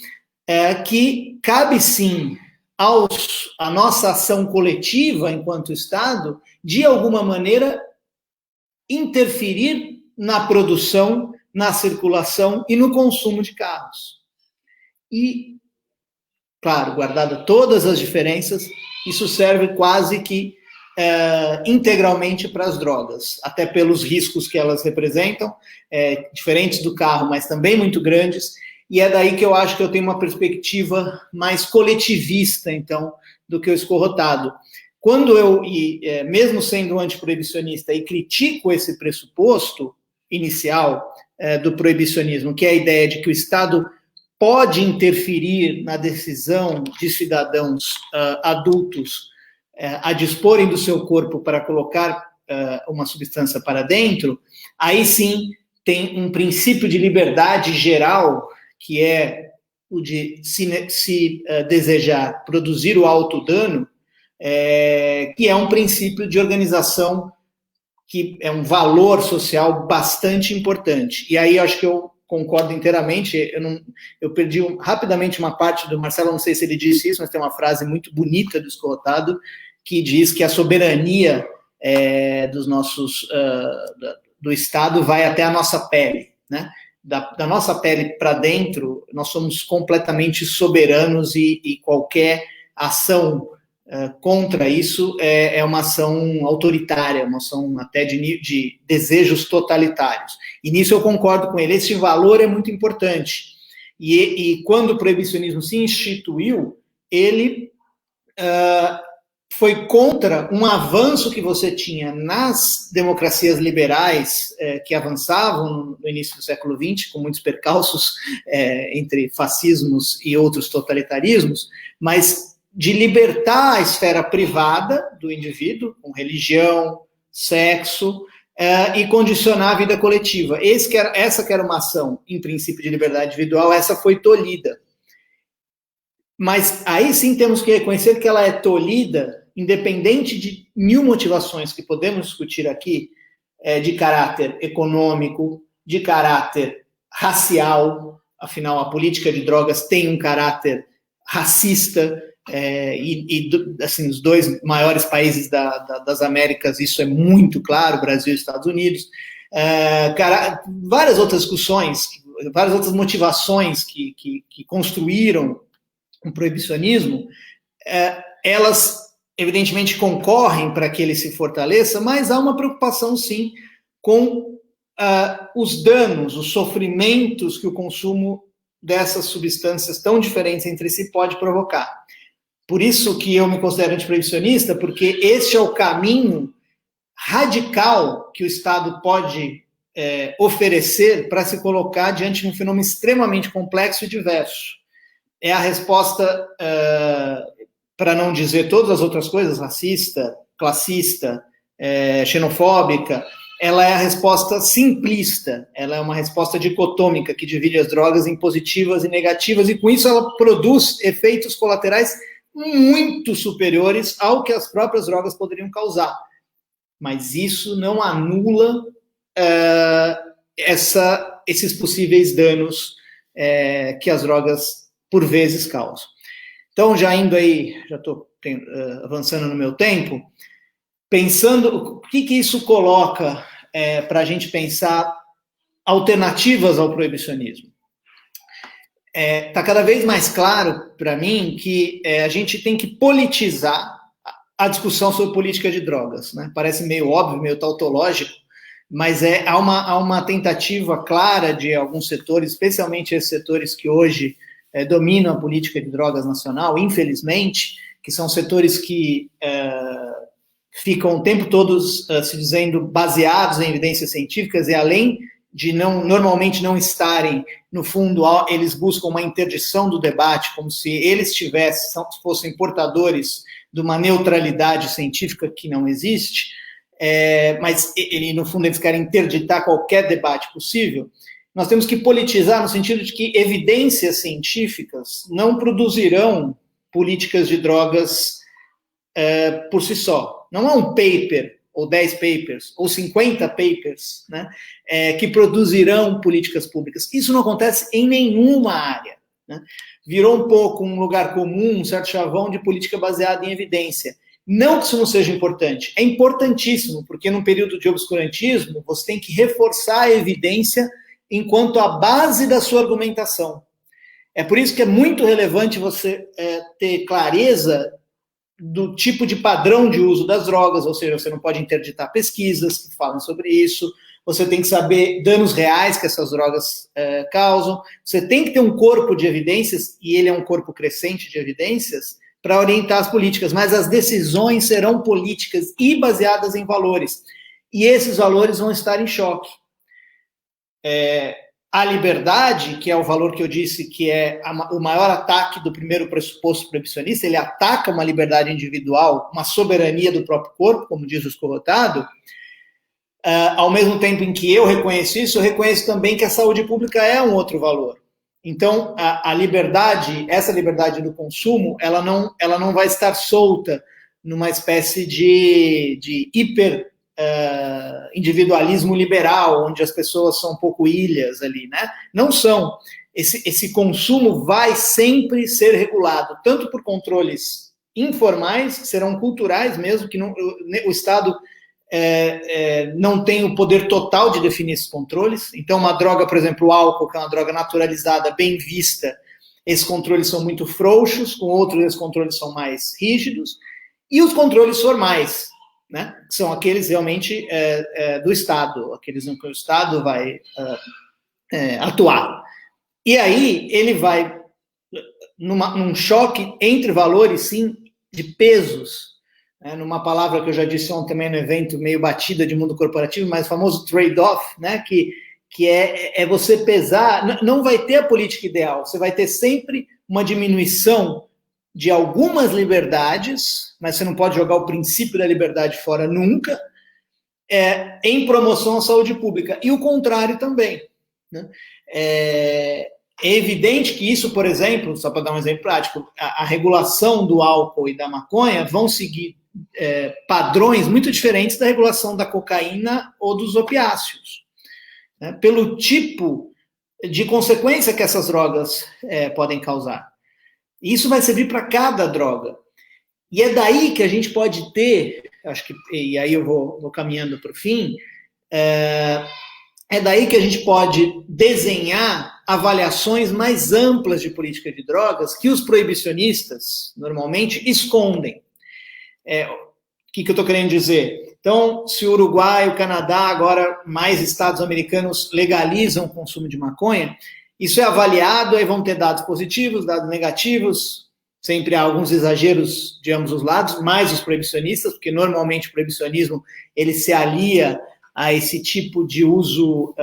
que cabe sim a nossa ação coletiva enquanto Estado, de alguma maneira, interferir na produção, na circulação e no consumo de carros. E, claro, guardada todas as diferenças, isso serve quase que integralmente para as drogas, até pelos riscos que elas representam, diferentes do carro, mas também muito grandes. E é daí que eu acho que eu tenho uma perspectiva mais coletivista, então, do que o escorrotado. Quando eu, mesmo sendo antiproibicionista, e critico esse pressuposto inicial do proibicionismo, que é a ideia de que o Estado pode interferir na decisão de cidadãos adultos a disporem do seu corpo para colocar uma substância para dentro, aí sim tem um princípio de liberdade geral, que é o de se desejar produzir o autodano, que é um princípio de organização que é um valor social bastante importante. E aí eu acho que eu concordo inteiramente, eu perdi rapidamente uma parte do Marcelo, não sei se ele disse isso, mas tem uma frase muito bonita do escorrotado, que diz que a soberania do Estado vai até a nossa pele, né? Da nossa pele para dentro, nós somos completamente soberanos e qualquer ação contra isso é uma ação autoritária, uma ação até de desejos totalitários. E nisso eu concordo com ele, esse valor é muito importante. E quando o proibicionismo se instituiu, ele foi contra um avanço que você tinha nas democracias liberais que avançavam no início do século XX, com muitos percalços entre fascismos e outros totalitarismos, mas de libertar a esfera privada do indivíduo, com religião, sexo, e condicionar a vida coletiva. Essa que era uma ação, em princípio, de liberdade individual, essa foi tolhida. Mas aí sim temos que reconhecer que ela é tolhida independente de mil motivações que podemos discutir aqui, de caráter econômico, de caráter racial, afinal, a política de drogas tem um caráter racista, assim, os dois maiores países das Américas, isso é muito claro, Brasil e Estados Unidos, várias outras discussões, várias outras motivações que construíram o proibicionismo, elas evidentemente concorrem para que ele se fortaleça, mas há uma preocupação, sim, com os danos, os sofrimentos que o consumo dessas substâncias tão diferentes entre si pode provocar. Por isso que eu me considero antiproibicionista, porque este é o caminho radical que o Estado pode oferecer para se colocar diante de um fenômeno extremamente complexo e diverso. É a resposta, para não dizer todas as outras coisas, racista, classista, xenofóbica, ela é a resposta simplista, ela é uma resposta dicotômica que divide as drogas em positivas e negativas, e com isso ela produz efeitos colaterais muito superiores ao que as próprias drogas poderiam causar. Mas isso não anula esses possíveis danos que as drogas, por vezes, causam. Então, já indo aí, já estou avançando no meu tempo, pensando, o que isso coloca para a gente pensar alternativas ao proibicionismo? Está cada vez mais claro para mim que a gente tem que politizar a discussão sobre política de drogas, né? Parece meio óbvio, meio tautológico, mas há uma tentativa clara de alguns setores, especialmente esses setores que hoje dominam a política de drogas nacional, infelizmente, que são setores que ficam o tempo todo se dizendo baseados em evidências científicas, e além de normalmente não estarem, no fundo, eles buscam uma interdição do debate, como se eles fossem portadores de uma neutralidade científica que não existe, mas, no fundo, eles querem interditar qualquer debate possível. Nós temos que politizar no sentido de que evidências científicas não produzirão políticas de drogas por si só. Não é um paper, ou 10 papers, ou 50 papers, né, que produzirão políticas públicas. Isso não acontece em nenhuma área, né? Virou um pouco um lugar comum, um certo chavão de política baseada em evidência. Não que isso não seja importante, é importantíssimo, porque num período de obscurantismo, você tem que reforçar a evidência enquanto a base da sua argumentação. É por isso que é muito relevante você ter clareza do tipo de padrão de uso das drogas, ou seja, você não pode interditar pesquisas que falam sobre isso, você tem que saber danos reais que essas drogas causam, você tem que ter um corpo de evidências, e ele é um corpo crescente de evidências, para orientar as políticas, mas as decisões serão políticas e baseadas em valores, e esses valores vão estar em choque. A liberdade, que é o valor que eu disse que é o maior ataque do primeiro pressuposto proibicionista, ele ataca uma liberdade individual, uma soberania do próprio corpo, como diz o Escorrotado, ao mesmo tempo em que eu reconheço isso, eu reconheço também que a saúde pública é um outro valor. Então, a liberdade, essa liberdade do consumo, ela não vai estar solta numa espécie de hiper individualismo liberal, onde as pessoas são um pouco ilhas ali, né? Não são. Esse consumo vai sempre ser regulado, tanto por controles informais, que serão culturais mesmo, que o Estado não tem o poder total de definir esses controles. Então, uma droga, por exemplo, o álcool, que é uma droga naturalizada, bem vista, esses controles são muito frouxos, com outros esses controles são mais rígidos, e os controles formais, né, que são aqueles realmente do Estado, aqueles em que o Estado vai atuar. E aí ele vai num choque entre valores, sim, de pesos, né, numa palavra que eu já disse ontem também no evento, meio batida de mundo corporativo, mas o famoso trade-off, né, que é você pesar, não vai ter a política ideal, você vai ter sempre uma diminuição de algumas liberdades, mas você não pode jogar o princípio da liberdade fora nunca, em promoção à saúde pública. E o contrário também, né? É evidente que isso, por exemplo, só para dar um exemplo prático, a regulação do álcool e da maconha vão seguir padrões muito diferentes da regulação da cocaína ou dos opiáceos, né, pelo tipo de consequência que essas drogas podem causar. E isso vai servir para cada droga. E é daí que a gente pode ter, acho que, e aí eu vou caminhando para o fim, é daí que a gente pode desenhar avaliações mais amplas de política de drogas que os proibicionistas, normalmente, escondem. O que eu estou querendo dizer? Então, se o Uruguai, o Canadá, agora mais estados americanos legalizam o consumo de maconha, isso é avaliado, aí vão ter dados positivos, dados negativos, sempre há alguns exageros de ambos os lados, mais os proibicionistas, porque normalmente o proibicionismo ele se alia a esse tipo de uso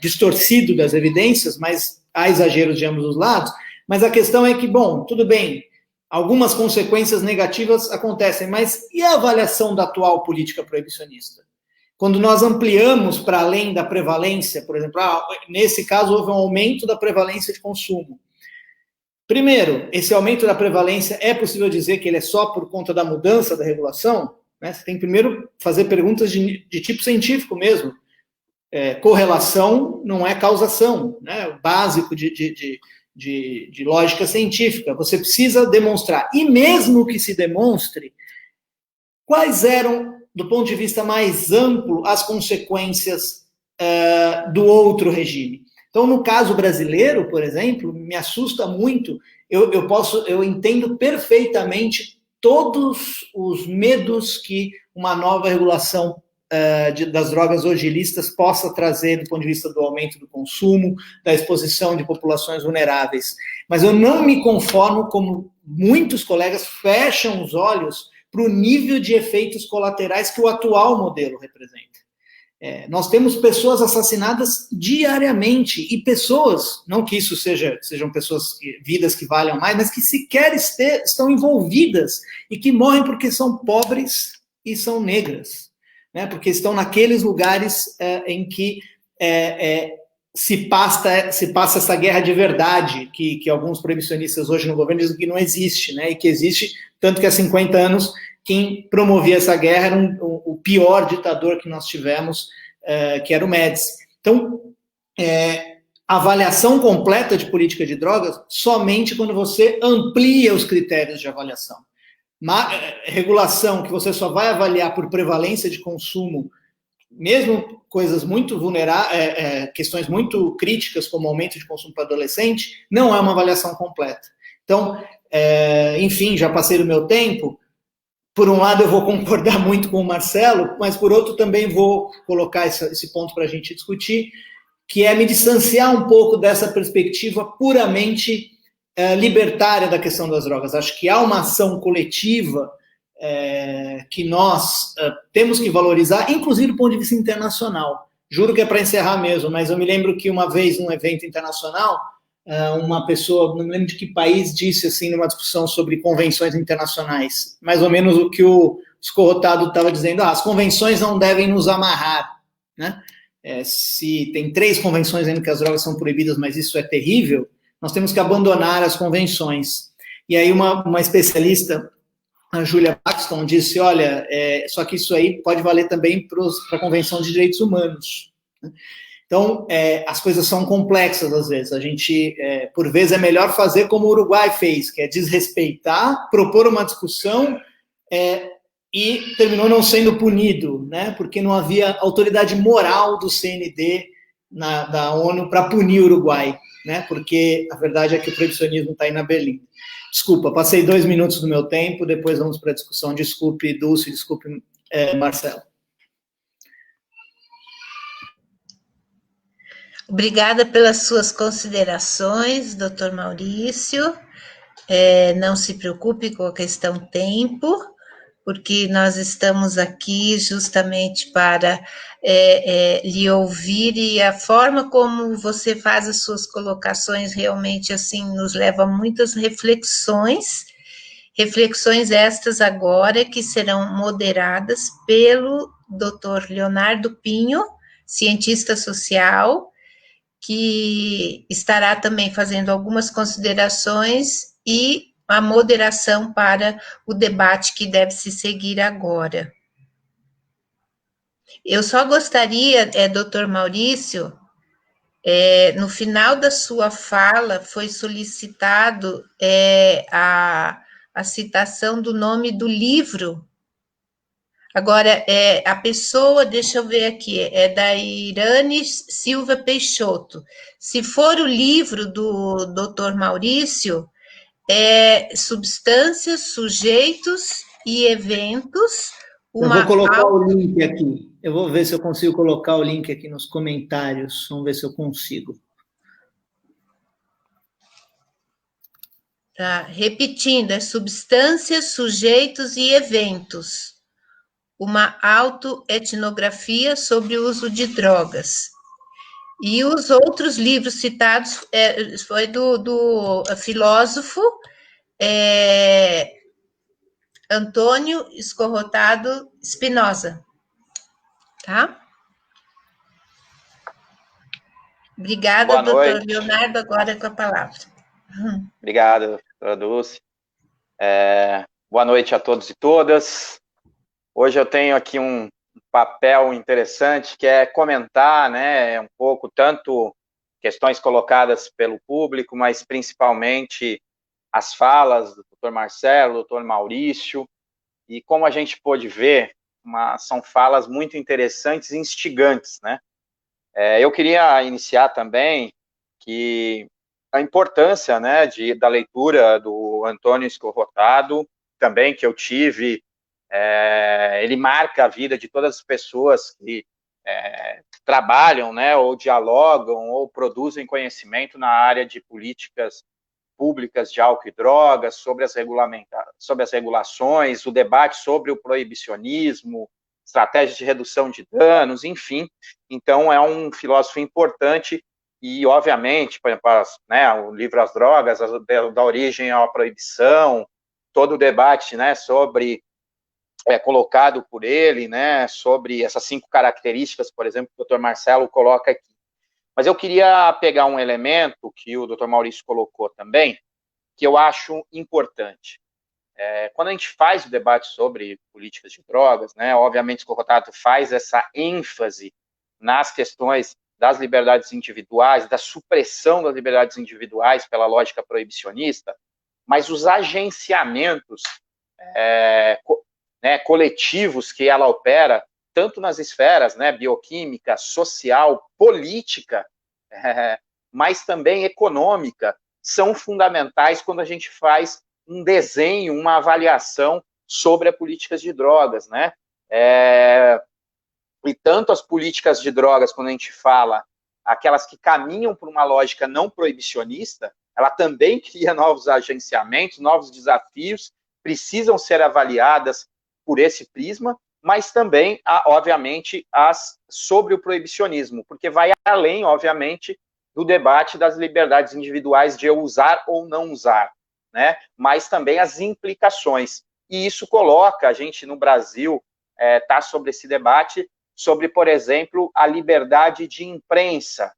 distorcido das evidências, mas há exageros de ambos os lados. Mas a questão é que, bom, tudo bem, algumas consequências negativas acontecem, mas e a avaliação da atual política proibicionista? Quando nós ampliamos para além da prevalência, por exemplo, nesse caso houve um aumento da prevalência de consumo. Primeiro, esse aumento da prevalência, é possível dizer que ele é só por conta da mudança da regulação? Né? Você tem que primeiro fazer perguntas de tipo científico mesmo. Correlação não é causação, né? O básico de lógica científica. Você precisa demonstrar. E mesmo que se demonstre, quais eram, do ponto de vista mais amplo, as consequências do outro regime? Então, no caso brasileiro, por exemplo, me assusta muito, eu entendo perfeitamente todos os medos que uma nova regulação das drogas hoje ilícitas possa trazer do ponto de vista do aumento do consumo, da exposição de populações vulneráveis. Mas eu não me conformo como muitos colegas fecham os olhos para o nível de efeitos colaterais que o atual modelo representa. Nós temos pessoas assassinadas diariamente, e pessoas, não que isso sejam pessoas, vidas que valham mais, mas que sequer estão envolvidas e que morrem porque são pobres e são negras, né? Porque estão naqueles lugares em que se passa essa guerra de verdade, que alguns proibicionistas hoje no governo dizem que não existe, né? E que existe, tanto que há 50 anos quem promovia essa guerra era o pior ditador que nós tivemos, que era o Médici. Então, avaliação completa de política de drogas somente quando você amplia os critérios de avaliação. Regulação que você só vai avaliar por prevalência de consumo, mesmo coisas muito vulneráveis, questões muito críticas, como aumento de consumo para adolescente, não é uma avaliação completa. Então, enfim, já passei do meu tempo. Por um lado, eu vou concordar muito com o Marcelo, mas por outro também vou colocar esse ponto para a gente discutir, que é me distanciar um pouco dessa perspectiva puramente libertária da questão das drogas. Acho que há uma ação coletiva que nós temos que valorizar, inclusive do ponto de vista internacional. Juro que é para encerrar mesmo, mas eu me lembro que uma vez, num evento internacional, uma pessoa, não me lembro de que país, disse assim, numa discussão sobre convenções internacionais, mais ou menos o que o escorrotado estava dizendo, as convenções não devem nos amarrar, né? Se tem 3 convenções ainda que as drogas são proibidas, mas isso é terrível, nós temos que abandonar as convenções. E aí uma especialista, a Julia Paxton, disse, olha, só que isso aí pode valer também para a Convenção de Direitos Humanos, né? Então, as coisas são complexas às vezes. A gente, por vezes, é melhor fazer como o Uruguai fez, que é desrespeitar, propor uma discussão e terminou não sendo punido, né? Porque não havia autoridade moral do CND da ONU para punir o Uruguai, né? Porque a verdade é que o proibicionismo está aí na Berlim. Desculpa, passei 2 minutos do meu tempo, depois vamos para a discussão. Desculpe, Dulce, desculpe, Marcelo. Obrigada pelas suas considerações, doutor Maurício. Não se preocupe com a questão tempo, porque nós estamos aqui justamente para lhe ouvir, e a forma como você faz as suas colocações realmente assim nos leva a muitas reflexões estas agora que serão moderadas pelo doutor Leonardo Pinho, cientista social, que estará também fazendo algumas considerações, e a moderação para o debate que deve se seguir agora. Eu só gostaria, doutor Maurício, no final da sua fala foi solicitado a citação do nome do livro. Agora, a pessoa, deixa eu ver aqui, é da Irane Silva Peixoto. Se for o livro do Dr. Maurício, Substâncias, Sujeitos e Eventos. Eu vou colocar o link aqui. Eu vou ver se eu consigo colocar o link aqui nos comentários. Vamos ver se eu consigo. Tá, repetindo, Substâncias, Sujeitos e Eventos. Uma autoetnografia sobre o uso de drogas. E os outros livros citados foi do filósofo Antônio Escorrotado Spinoza. Tá? Obrigada, doutor Leonardo, agora com a palavra. Obrigado, doutora Dulce. Boa noite a todos e todas. Hoje eu tenho aqui um papel interessante, que é comentar, né, um pouco, tanto questões colocadas pelo público, mas principalmente as falas do doutor Marcelo, do doutor Maurício, e como a gente pôde ver, são falas muito interessantes e instigantes, né? Eu queria iniciar também que a importância, né, da leitura do Antônio Escorrotado, também que eu tive, ele marca a vida de todas as pessoas que trabalham, né, ou dialogam, ou produzem conhecimento na área de políticas públicas de álcool e drogas, sobre as regulações, o debate sobre o proibicionismo, estratégias de redução de danos, enfim. Então, é um filósofo importante e, obviamente, por exemplo, né, o livro As Drogas, da origem à proibição, todo o debate, né, sobre colocado por ele, né, sobre essas 5 características, por exemplo, que o Dr. Marcelo coloca aqui. Mas eu queria pegar um elemento que o Dr. Maurício colocou também, que eu acho importante. Quando a gente faz o debate sobre políticas de drogas, né, obviamente o Escorrotado faz essa ênfase nas questões das liberdades individuais, da supressão das liberdades individuais pela lógica proibicionista, mas os agenciamentos coletivos que ela opera, tanto nas esferas, né, bioquímica, social, política, mas também econômica, são fundamentais quando a gente faz um desenho, uma avaliação sobre as políticas de drogas, né? E tanto as políticas de drogas, quando a gente fala, aquelas que caminham por uma lógica não proibicionista, ela também cria novos agenciamentos, novos desafios, precisam ser avaliadas por esse prisma, mas também, obviamente, sobre o proibicionismo, porque vai além, obviamente, do debate das liberdades individuais de eu usar ou não usar, né? Mas também as implicações. E isso coloca a gente no Brasil, sobre esse debate, sobre, por exemplo, a liberdade de imprensa,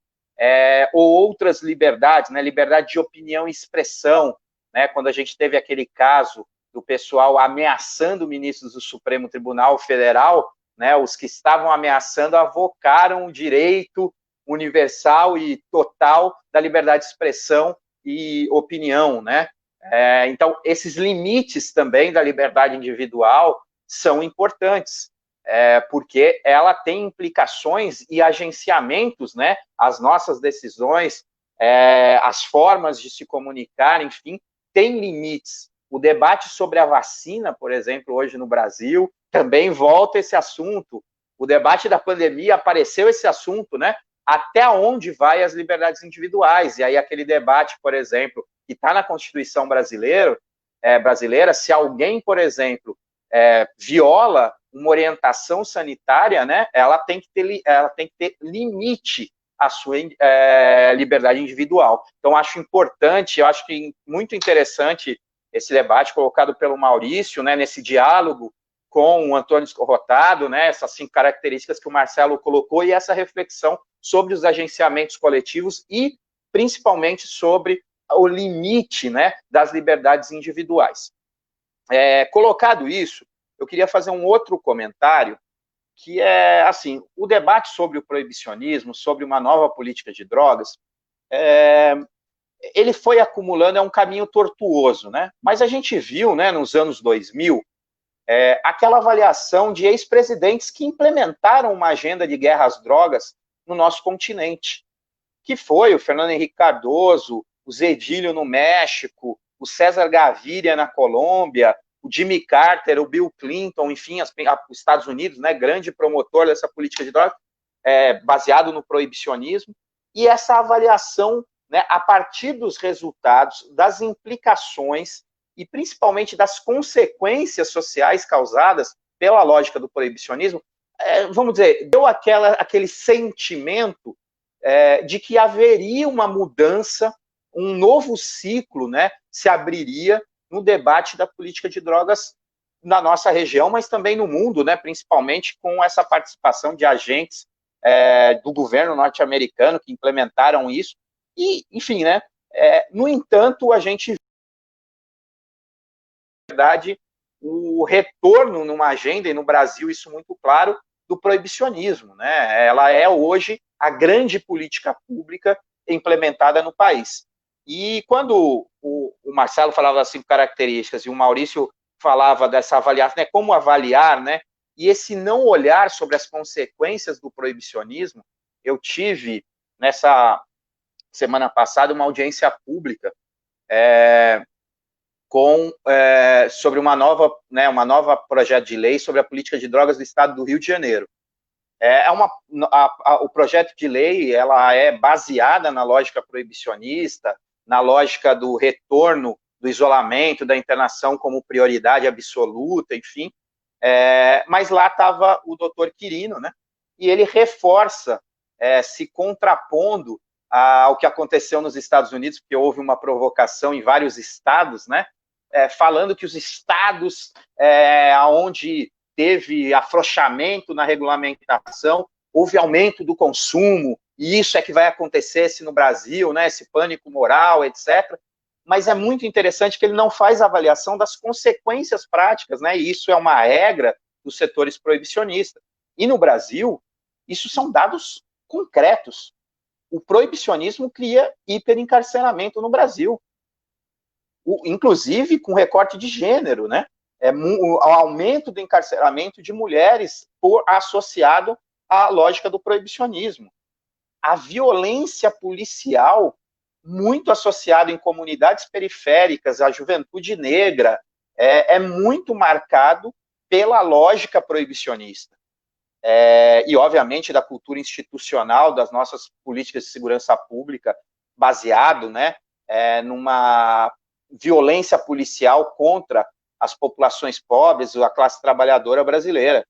ou outras liberdades, né? Liberdade de opinião e expressão, né? Quando a gente teve aquele caso do pessoal ameaçando ministros do Supremo Tribunal Federal, né, os que estavam ameaçando avocaram o direito universal e total da liberdade de expressão e opinião, né? Então, esses limites também da liberdade individual são importantes, porque ela tem implicações e agenciamentos, né? As nossas decisões, as formas de se comunicar, enfim, tem limites. O debate sobre a vacina, por exemplo, hoje no Brasil, também volta esse assunto. O debate da pandemia apareceu esse assunto, né? Até onde vai as liberdades individuais? E aí aquele debate, por exemplo, que está na Constituição brasileira, se alguém, por exemplo, viola uma orientação sanitária, né? Ela tem que ter limite à sua liberdade individual. Então, acho importante, eu acho que muito interessante esse debate colocado pelo Maurício, né, nesse diálogo com o Antônio Escorrotado, né, essas 5 características que o Marcelo colocou e essa reflexão sobre os agenciamentos coletivos e, principalmente, sobre o limite, né, das liberdades individuais. Colocado isso, eu queria fazer um outro comentário, que é, assim, o debate sobre o proibicionismo, sobre uma nova política de drogas, ele foi acumulando, é um caminho tortuoso, né? Mas a gente viu, né, nos anos 2000, aquela avaliação de ex-presidentes que implementaram uma agenda de guerra às drogas no nosso continente, que foi o Fernando Henrique Cardoso, o Zedillo no México, o César Gaviria na Colômbia, o Jimmy Carter, o Bill Clinton, enfim, os Estados Unidos, né, grande promotor dessa política de drogas, baseado no proibicionismo, e essa avaliação, né, a partir dos resultados, das implicações e principalmente das consequências sociais causadas pela lógica do proibicionismo, vamos dizer, deu aquele sentimento de que haveria uma mudança, um novo ciclo, né, se abriria no debate da política de drogas na nossa região, mas também no mundo, né, principalmente com essa participação de agentes do governo norte-americano que implementaram isso. E, enfim, né, no entanto, a gente verdade, o retorno numa agenda, e no Brasil isso muito claro, do proibicionismo, né? Ela é hoje a grande política pública implementada no país. E quando o Marcelo falava das 5 características e o Maurício falava dessa avaliação, né, como avaliar, né? E esse não olhar sobre as consequências do proibicionismo, eu tive nessa semana passada uma audiência pública sobre uma nova projeto de lei sobre a política de drogas do Estado do Rio de Janeiro. O projeto de lei ela é baseada na lógica proibicionista, na lógica do retorno do isolamento, da internação como prioridade absoluta, enfim. Mas lá estava o doutor Quirino, né? E ele reforça, se contrapondo ao que aconteceu nos Estados Unidos, porque houve uma provocação em vários estados, né? Falando que os estados onde teve afrouxamento na regulamentação, houve aumento do consumo, e isso é que vai acontecer no Brasil, né, esse pânico moral, etc. Mas é muito interessante que ele não faz avaliação das consequências práticas, né, e isso é uma regra dos setores proibicionistas. E no Brasil, isso são dados concretos. O proibicionismo cria hiperencarceramento no Brasil, inclusive com recorte de gênero, né? O aumento do encarceramento de mulheres associado à lógica do proibicionismo. A violência policial, muito associada em comunidades periféricas, a juventude negra, é muito marcado pela lógica proibicionista. E, obviamente, da cultura institucional das nossas políticas de segurança pública, baseado, né, numa violência policial contra as populações pobres, a classe trabalhadora brasileira.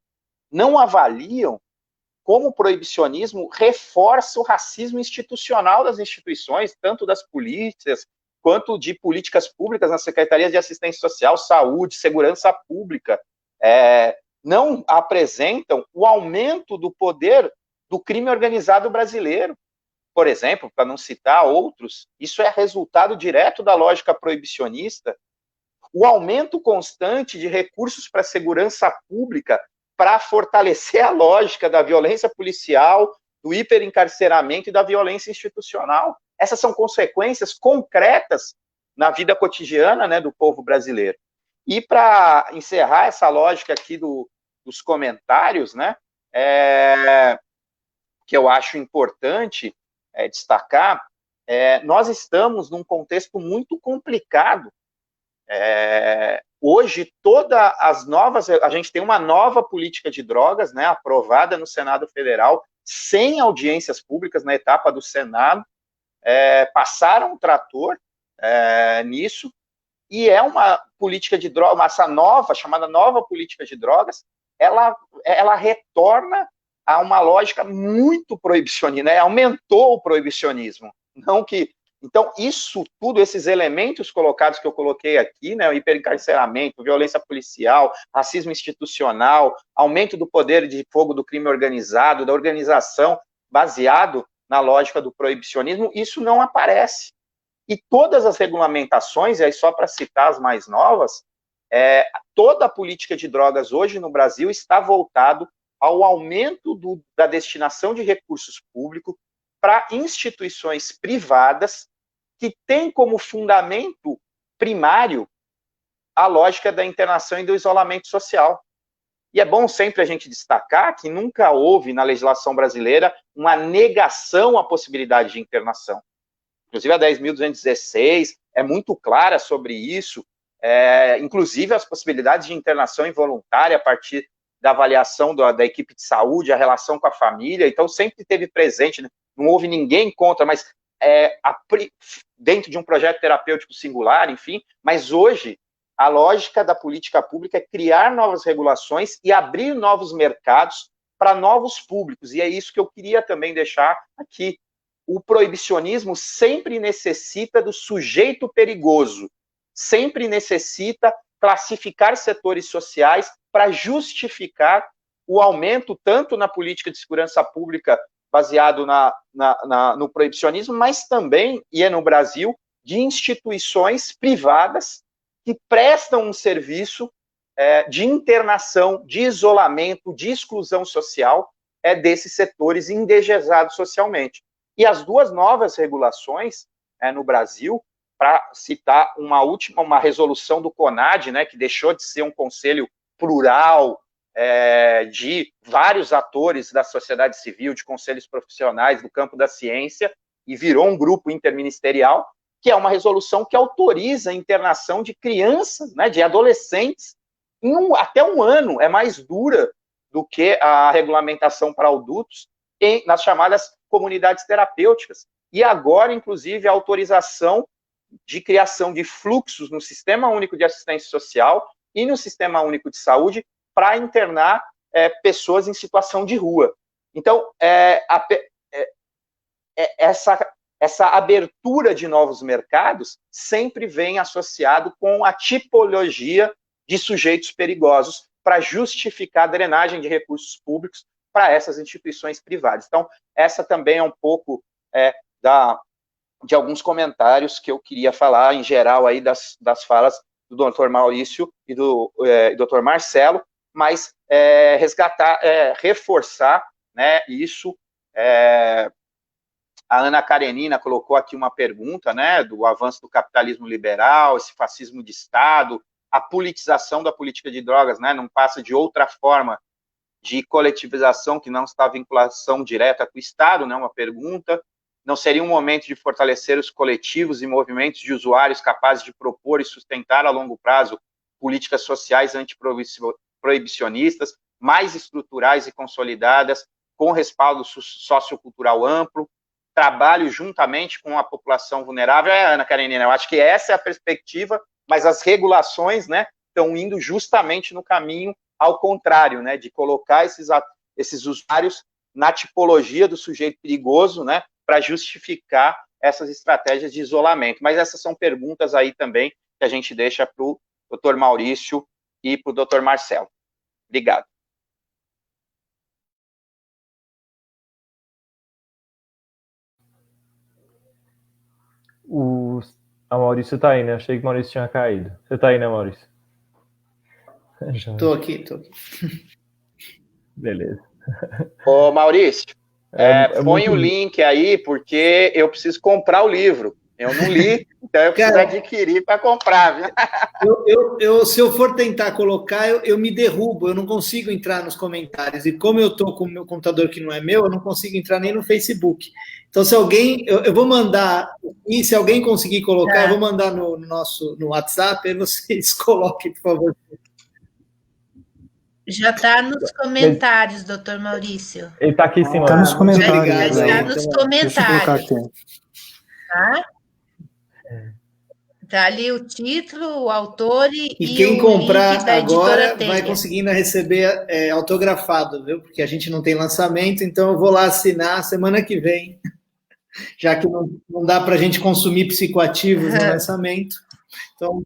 Não avaliam como o proibicionismo reforça o racismo institucional das instituições, tanto das polícias, quanto de políticas públicas nas secretarias de assistência social, saúde, segurança pública. Não apresentam o aumento do poder do crime organizado brasileiro. Por exemplo, para não citar outros, isso é resultado direto da lógica proibicionista, o aumento constante de recursos para a segurança pública para fortalecer a lógica da violência policial, do hiperencarceramento e da violência institucional. Essas são consequências concretas na vida cotidiana, né, do povo brasileiro. E para encerrar essa lógica aqui dos comentários, né, que eu acho importante destacar, nós estamos num contexto muito complicado. Hoje, a gente tem uma nova política de drogas, né, aprovada no Senado Federal, sem audiências públicas na etapa do Senado, passaram o trator nisso, e é uma política de drogas, chamada nova política de drogas, ela retorna a uma lógica muito proibicionista, né? Aumentou o proibicionismo. Então, isso tudo, esses elementos colocados que eu coloquei aqui, né, o hiperencarceramento, violência policial, racismo institucional, aumento do poder de fogo do crime organizado, da organização baseado na lógica do proibicionismo, isso não aparece. E todas as regulamentações, e aí só para citar as mais novas, toda a política de drogas hoje no Brasil está voltado ao aumento da destinação de recursos públicos para instituições privadas que têm como fundamento primário a lógica da internação e do isolamento social. E é bom sempre a gente destacar que nunca houve na legislação brasileira uma negação à possibilidade de internação. Inclusive a 10.216 é muito clara sobre isso, inclusive as possibilidades de internação involuntária a partir da avaliação da equipe de saúde, a relação com a família, então sempre teve presente, não houve ninguém contra, mas dentro de um projeto terapêutico singular, enfim, mas hoje a lógica da política pública é criar novas regulações e abrir novos mercados para novos públicos, e é isso que eu queria também deixar aqui. O proibicionismo sempre necessita do sujeito perigoso, sempre necessita classificar setores sociais para justificar o aumento, tanto na política de segurança pública baseado no proibicionismo, mas também, e é no Brasil, de instituições privadas que prestam um serviço de internação, de isolamento, de exclusão social desses setores endereçados socialmente. E as duas novas regulações no Brasil, para citar uma resolução do CONAD, que deixou de ser um conselho plural de vários atores da sociedade civil, de conselhos profissionais do campo da ciência, e virou um grupo interministerial, que é uma resolução que autoriza a internação de crianças, de adolescentes, até um ano, é mais dura do que a regulamentação para adultos, nas chamadas comunidades terapêuticas. E agora, inclusive, a autorização de criação de fluxos no Sistema Único de Assistência Social e no Sistema Único de Saúde para internar pessoas em situação de rua. Então, essa abertura de novos mercados sempre vem associado com a tipologia de sujeitos perigosos para justificar a drenagem de recursos públicos para essas instituições privadas. Então, essa também é um pouco de alguns comentários que eu queria falar, em geral, aí das falas do Dr. Maurício e do Dr. Marcelo, mas reforçar isso. A Ana Karenina colocou aqui uma pergunta, do avanço do capitalismo liberal, esse fascismo de Estado, a politização da política de drogas, não passa de outra forma de coletivização que não está em vinculação direta com o Estado, uma pergunta. Não seria um momento de fortalecer os coletivos e movimentos de usuários capazes de propor e sustentar a longo prazo políticas sociais antiproibicionistas, mais estruturais e consolidadas, com respaldo sociocultural amplo, trabalho juntamente com a população vulnerável? Ana Karenina, eu acho que essa é a perspectiva, mas as regulações estão indo justamente no caminho ao contrário, de colocar esses usuários na tipologia do sujeito perigoso, para justificar essas estratégias de isolamento. Mas essas são perguntas aí também que a gente deixa para o Dr. Maurício e para o Dr. Marcelo. Obrigado. A Maurício está aí, Achei que o Maurício tinha caído. Você está aí, Maurício? Estou aqui. Beleza. Ô, Maurício, põe o link aí, porque eu preciso comprar o livro. Eu não li, então eu preciso adquirir para comprar, viu? Se eu for tentar colocar, eu me derrubo, eu não consigo entrar nos comentários. E como eu estou com o meu computador que não é meu, eu não consigo entrar nem no Facebook. Então, se alguém... Eu vou mandar... E se alguém conseguir colocar, eu vou mandar no WhatsApp, aí vocês coloquem, por favor. Já está nos comentários, doutor Maurício. Ele está aqui em cima. Está nos comentários. Já está nos comentários. Tá? Está ali o título, o autor e quem comprar agora vai conseguindo receber autografado, viu? Porque a gente não tem lançamento, então eu vou lá assinar semana que vem, já que não dá para a gente consumir psicoativos no lançamento. Então,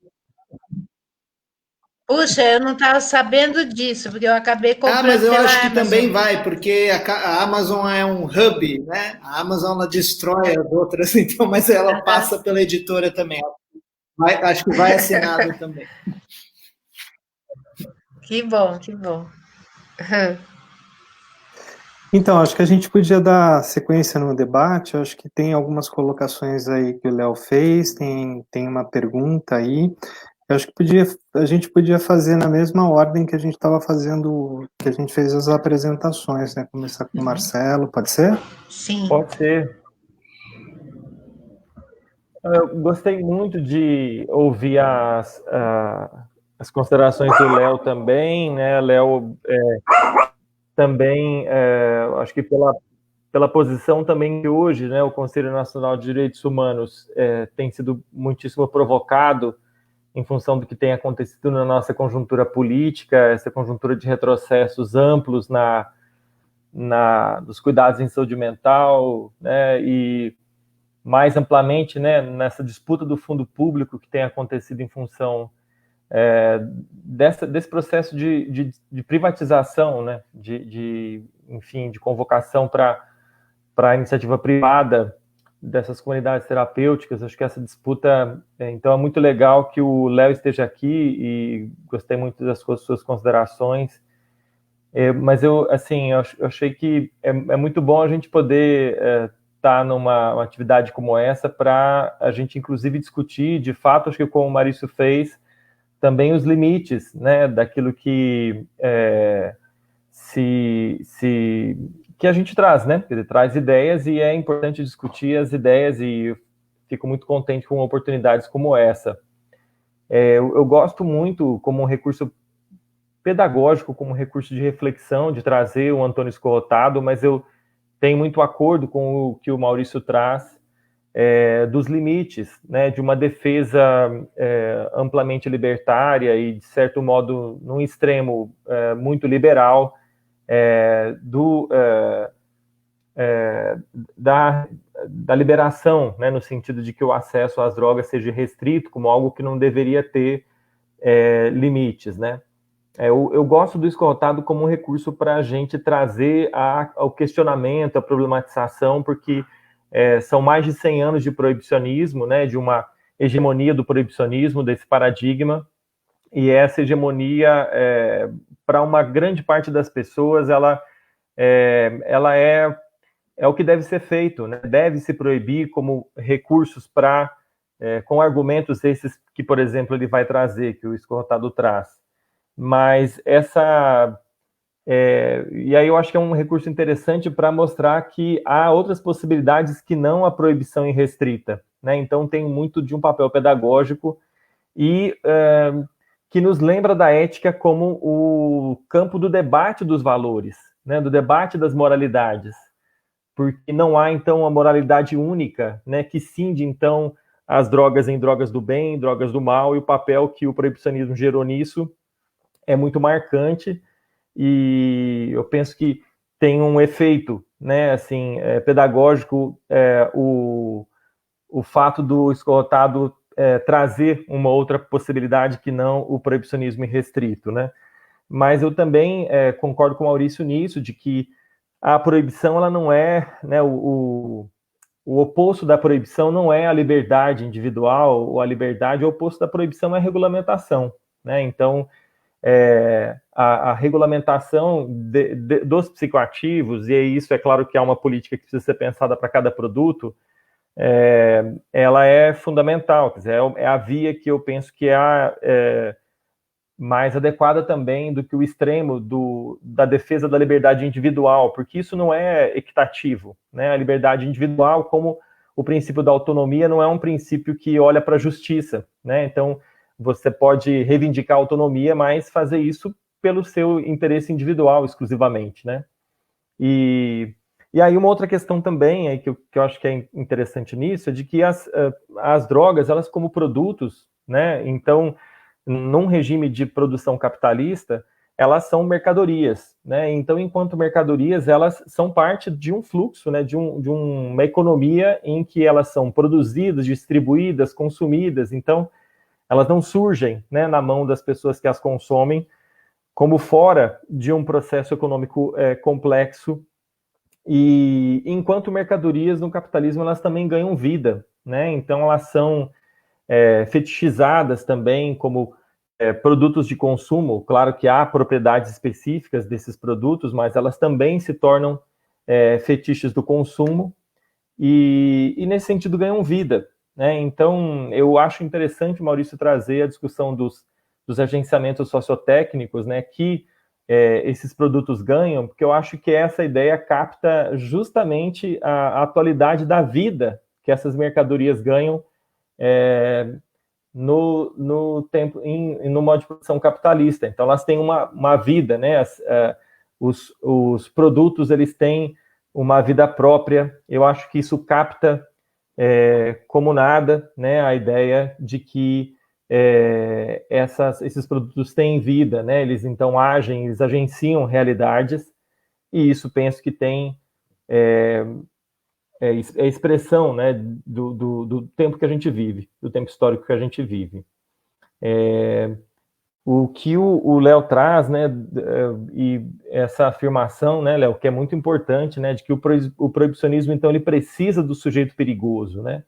Puxa, eu não estava sabendo disso, porque eu acabei comprando mas eu pela acho que Amazon. também vai, porque a Amazon é um hub, né? A Amazon ela destrói as outras, então, mas ela passa pela editora também. Acho que vai assinado também. Que bom, que bom. Então, acho que a gente podia dar sequência no debate. Eu acho que tem algumas colocações aí que o Léo fez, tem uma pergunta aí. Eu acho que a gente podia fazer na mesma ordem que a gente estava fazendo, que a gente fez as apresentações, né? Começar com o Marcelo, pode ser? Sim. Pode ser. Eu gostei muito de ouvir as considerações do Léo também, né? Léo também, acho que pela posição também que hoje, né, o Conselho Nacional de Direitos Humanos tem sido muitíssimo provocado em função do que tem acontecido na nossa conjuntura política, essa conjuntura de retrocessos amplos dos cuidados em saúde mental, né, e mais amplamente, né, nessa disputa do fundo público que tem acontecido em função desse processo de privatização, né, enfim, de convocação para a iniciativa privada dessas comunidades terapêuticas. Acho que essa disputa, então, é muito legal que o Léo esteja aqui e gostei muito das suas considerações. Mas eu achei que é muito bom a gente poder estar numa atividade como essa para a gente, inclusive, discutir, de fato, acho que como o Maurício fez, também os limites, né, daquilo que que a gente traz, né? Ele traz ideias e é importante discutir as ideias e fico muito contente com oportunidades como essa. Eu gosto muito como um recurso pedagógico, como um recurso de reflexão, de trazer o Antônio Escorrotado, mas eu tenho muito acordo com o que o Maurício traz dos limites, né? De uma defesa amplamente libertária e, de certo modo, num extremo muito liberal, da liberação, né, no sentido de que o acesso às drogas seja restrito como algo que não deveria ter limites, né? Eu gosto do Escorrotado como um recurso para a gente trazer ao questionamento, a problematização, porque são mais de 100 anos de proibicionismo, né, de uma hegemonia do proibicionismo, desse paradigma, e essa hegemonia, para uma grande parte das pessoas, ela é o que deve ser feito, né? Deve se proibir como recursos com argumentos esses que, por exemplo, ele vai trazer, que o Escorrotado traz. Mas e aí eu acho que é um recurso interessante para mostrar que há outras possibilidades que não a proibição irrestrita, né? Então tem muito de um papel pedagógico e que nos lembra da ética como o campo do debate dos valores, né? Do debate das moralidades, porque não há, então, uma moralidade única, né? Que cinde, então, as drogas em drogas do bem, drogas do mal, e o papel que o proibicionismo gerou nisso é muito marcante, e eu penso que tem um efeito, né, assim, pedagógico, o fato do Escorrotado trazer uma outra possibilidade que não o proibicionismo irrestrito, né? Mas eu também concordo com o Maurício nisso, de que a proibição, ela não é, né, o oposto da proibição não é a liberdade individual, ou a liberdade, o oposto da proibição é a regulamentação, né? Então, a regulamentação dos psicoativos, e isso é claro que há uma política que precisa ser pensada para cada produto, ela é fundamental, quer dizer, é a via que eu penso que é mais adequada também do que o extremo da defesa da liberdade individual, porque isso não é equitativo, né? A liberdade individual, como o princípio da autonomia, não é um princípio que olha para a justiça, né? Então, você pode reivindicar a autonomia, mas fazer isso pelo seu interesse individual exclusivamente, né? E aí uma outra questão também que eu acho que é interessante nisso é de que as drogas, elas como produtos, né? Então, num regime de produção capitalista, elas são mercadorias, né? Então, enquanto mercadorias, elas são parte de um fluxo, né? De uma economia em que elas são produzidas, distribuídas, consumidas. Então, elas não surgem, né, na mão das pessoas que as consomem, como fora de um processo econômico complexo. E enquanto mercadorias no capitalismo, elas também ganham vida, né? Então elas são fetichizadas também como produtos de consumo. Claro que há propriedades específicas desses produtos, mas elas também se tornam fetiches do consumo e nesse sentido ganham vida, né? Então eu acho interessante, Maurício, trazer a discussão dos agenciamentos sociotécnicos, né, que esses produtos ganham, porque eu acho que essa ideia capta justamente a atualidade da vida que essas mercadorias ganham no modo de produção capitalista. Então, elas têm uma vida, né? Os produtos, eles têm uma vida própria. Eu acho que isso capta como nada, né, a ideia de que esses produtos têm vida, né? Eles então agem, eles agenciam realidades, e isso penso que tem expressão, né, do tempo que a gente vive, do tempo histórico que a gente vive. O que o Léo traz, né, e essa afirmação, né, Léo, que é muito importante, né, de que o proibicionismo, então, ele precisa do sujeito perigoso, né?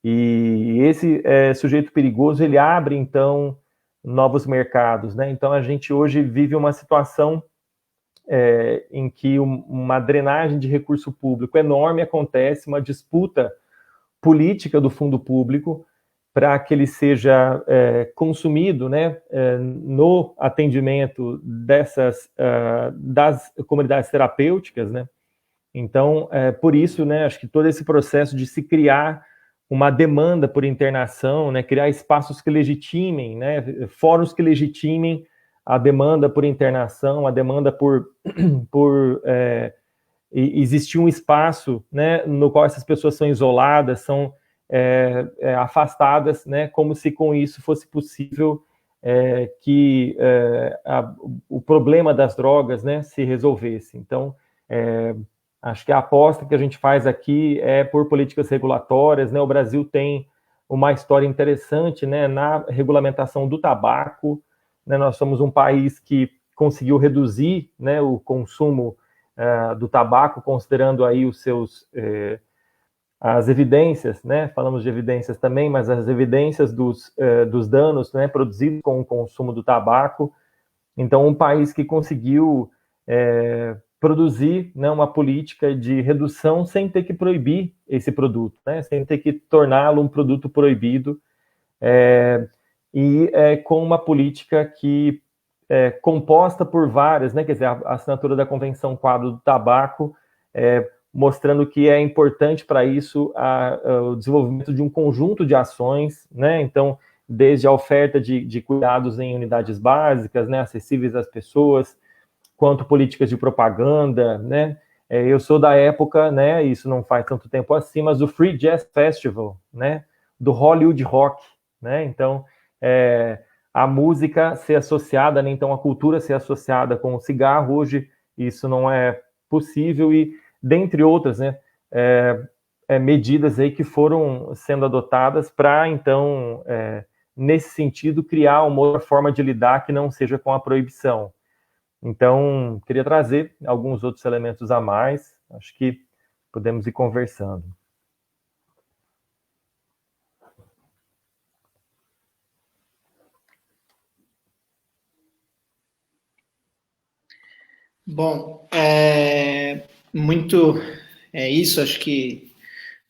E esse sujeito perigoso, ele abre, então, novos mercados, né? Então, a gente hoje vive uma situação em que uma drenagem de recurso público enorme acontece, uma disputa política do fundo público para que ele seja consumido, né, no atendimento das comunidades terapêuticas, né? Então, por isso, né, acho que todo esse processo de se criar uma demanda por internação, né, criar espaços que legitimem, né, fóruns que legitimem a demanda por internação, a demanda por existir um espaço, né, no qual essas pessoas são isoladas, são afastadas, né, como se com isso fosse possível que o problema das drogas, né, se resolvesse. Então, acho que a aposta que a gente faz aqui é por políticas regulatórias, né? O Brasil tem uma história interessante, né, na regulamentação do tabaco, né? Nós somos um país que conseguiu reduzir, né, o consumo do tabaco, considerando aí as evidências, né? Falamos de evidências também, mas as evidências dos danos, né, produzidos com o consumo do tabaco. Então, um país que conseguiu produzir, né, uma política de redução sem ter que proibir esse produto, né, sem ter que torná-lo um produto proibido, com uma política que composta por várias, né, quer dizer, a assinatura da Convenção Quadro do Tabaco, mostrando que é importante para isso o desenvolvimento de um conjunto de ações, né, então, desde a oferta de cuidados em unidades básicas, né, acessíveis às pessoas, quanto políticas de propaganda, né? Eu sou da época, né, isso não faz tanto tempo assim, mas do Free Jazz Festival, né, do Hollywood Rock, né? Então, a música ser associada, né, então a cultura ser associada com o cigarro, hoje isso não é possível, e dentre outras, né, medidas aí que foram sendo adotadas para, então, nesse sentido, criar uma outra forma de lidar que não seja com a proibição. Então, queria trazer alguns outros elementos a mais, acho que podemos ir conversando. Bom, muito isso, acho que,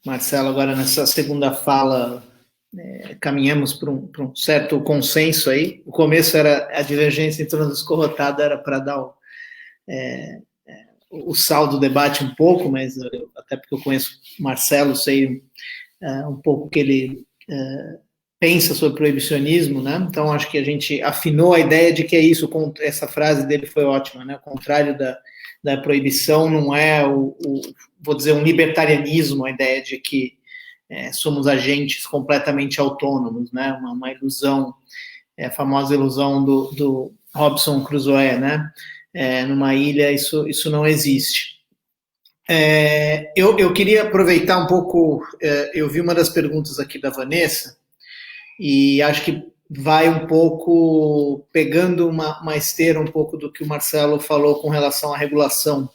Marcelo, agora nessa segunda fala, caminhamos para um certo consenso aí. O começo era a divergência em torno do escorrotado, era para dar o sal do debate um pouco, mas até porque eu conheço o Marcelo, sei um pouco que ele pensa sobre proibicionismo, né? Então acho que a gente afinou a ideia de que é isso, essa frase dele foi ótima, né? O contrário da proibição não é vou dizer, um libertarianismo, a ideia de que somos agentes completamente autônomos, né? Uma ilusão, a famosa ilusão do Robinson Crusoe, né? Numa ilha, isso não existe. Eu queria aproveitar um pouco, eu vi uma das perguntas aqui da Vanessa, e acho que vai um pouco pegando uma esteira um pouco do que o Marcelo falou com relação à regulação,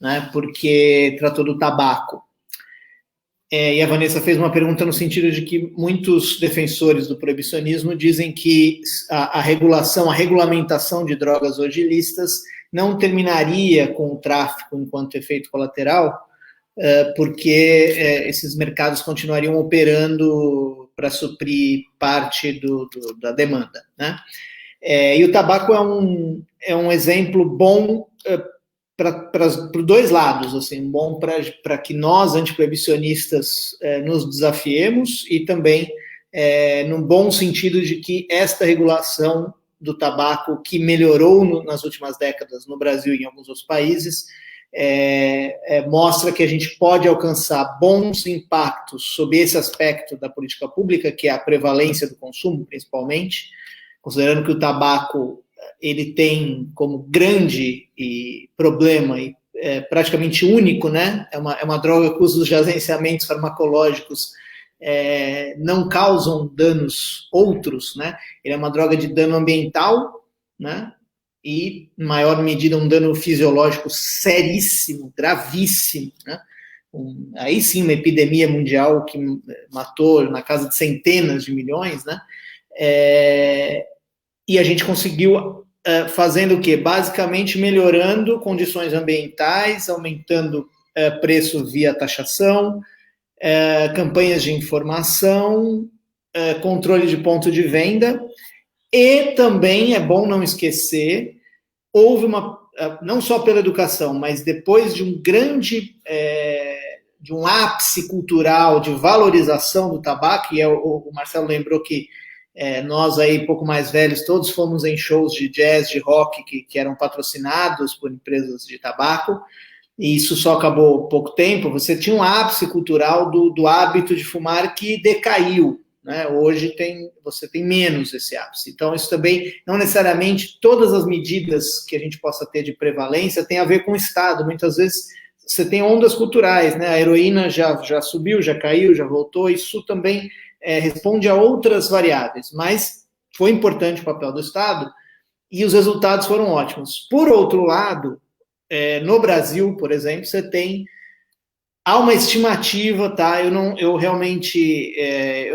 né, porque tratou do tabaco. E a Vanessa fez uma pergunta no sentido de que muitos defensores do proibicionismo dizem que a regulação, a regulamentação de drogas hoje ilícitas não terminaria com o tráfico enquanto efeito colateral, porque esses mercados continuariam operando para suprir parte da demanda, né? E o tabaco é um exemplo bom para os dois lados, assim, bom para que nós, antiproibicionistas, nos desafiemos, e também num bom sentido de que esta regulação do tabaco, que melhorou nas últimas décadas no Brasil e em alguns outros países, mostra que a gente pode alcançar bons impactos sobre esse aspecto da política pública, que é a prevalência do consumo, principalmente, considerando que o tabaco ele tem como grande problema e praticamente único, né? É uma droga cujos agenciamentos farmacológicos não causam danos outros, né? Ele é uma droga de dano ambiental, né? E, em maior medida, um dano fisiológico seríssimo, gravíssimo, né? Aí sim, uma epidemia mundial que matou na casa de centenas de milhões, né? E a gente conseguiu fazendo o quê? Basicamente melhorando condições ambientais, aumentando preço via taxação, campanhas de informação, controle de ponto de venda, e também é bom não esquecer, houve não só pela educação, mas depois de um ápice cultural de valorização do tabaco, e o Marcelo lembrou que nós aí, pouco mais velhos, todos fomos em shows de jazz, de rock, que eram patrocinados por empresas de tabaco, e isso só acabou há pouco tempo. Você tinha um ápice cultural do hábito de fumar que decaiu, né? Hoje você tem menos esse ápice. Então, isso também, não necessariamente todas as medidas que a gente possa ter de prevalência tem a ver com o Estado. Muitas vezes você tem ondas culturais, né? A heroína já subiu, já caiu, já voltou, isso também responde a outras variáveis, mas foi importante o papel do Estado e os resultados foram ótimos. Por outro lado, no Brasil, por exemplo, há uma estimativa, tá? Eu realmente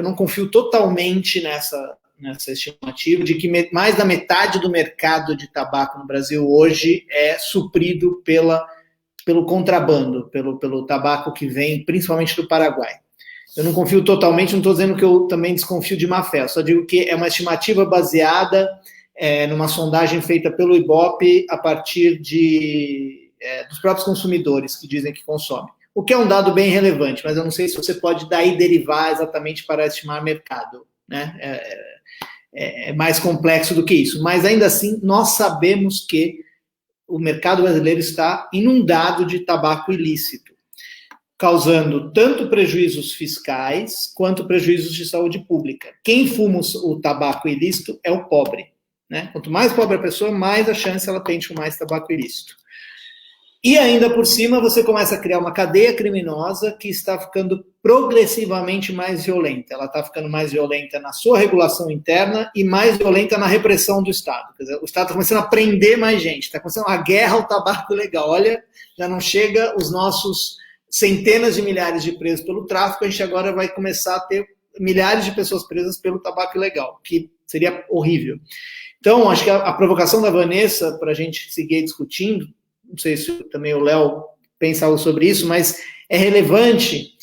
não confio totalmente nessa estimativa de que mais da metade do mercado de tabaco no Brasil hoje é suprido pelo contrabando, pelo tabaco que vem principalmente do Paraguai. Eu não confio totalmente, não estou dizendo que eu também desconfio de má fé, só digo que é uma estimativa baseada numa sondagem feita pelo Ibope a partir dos próprios consumidores que dizem que consomem. O que é um dado bem relevante, mas eu não sei se você pode daí derivar exatamente para estimar mercado, né? É mais complexo do que isso, mas ainda assim nós sabemos que o mercado brasileiro está inundado de tabaco ilícito, causando tanto prejuízos fiscais quanto prejuízos de saúde pública. Quem fuma o tabaco ilícito é o pobre, né? Quanto mais pobre a pessoa, mais a chance ela tem de fumar esse tabaco ilícito. E ainda por cima, você começa a criar uma cadeia criminosa que está ficando progressivamente mais violenta. Ela está ficando mais violenta na sua regulação interna e mais violenta na repressão do Estado. Quer dizer, o Estado está começando a prender mais gente, está começando a guerra ao tabaco ilegal. Olha, já não chega os nossos centenas de milhares de presos pelo tráfico, a gente agora vai começar a ter milhares de pessoas presas pelo tabaco ilegal, que seria horrível. Então, acho que a provocação da Vanessa, para a gente seguir discutindo, não sei se também o Léo pensa algo sobre isso, mas é relevante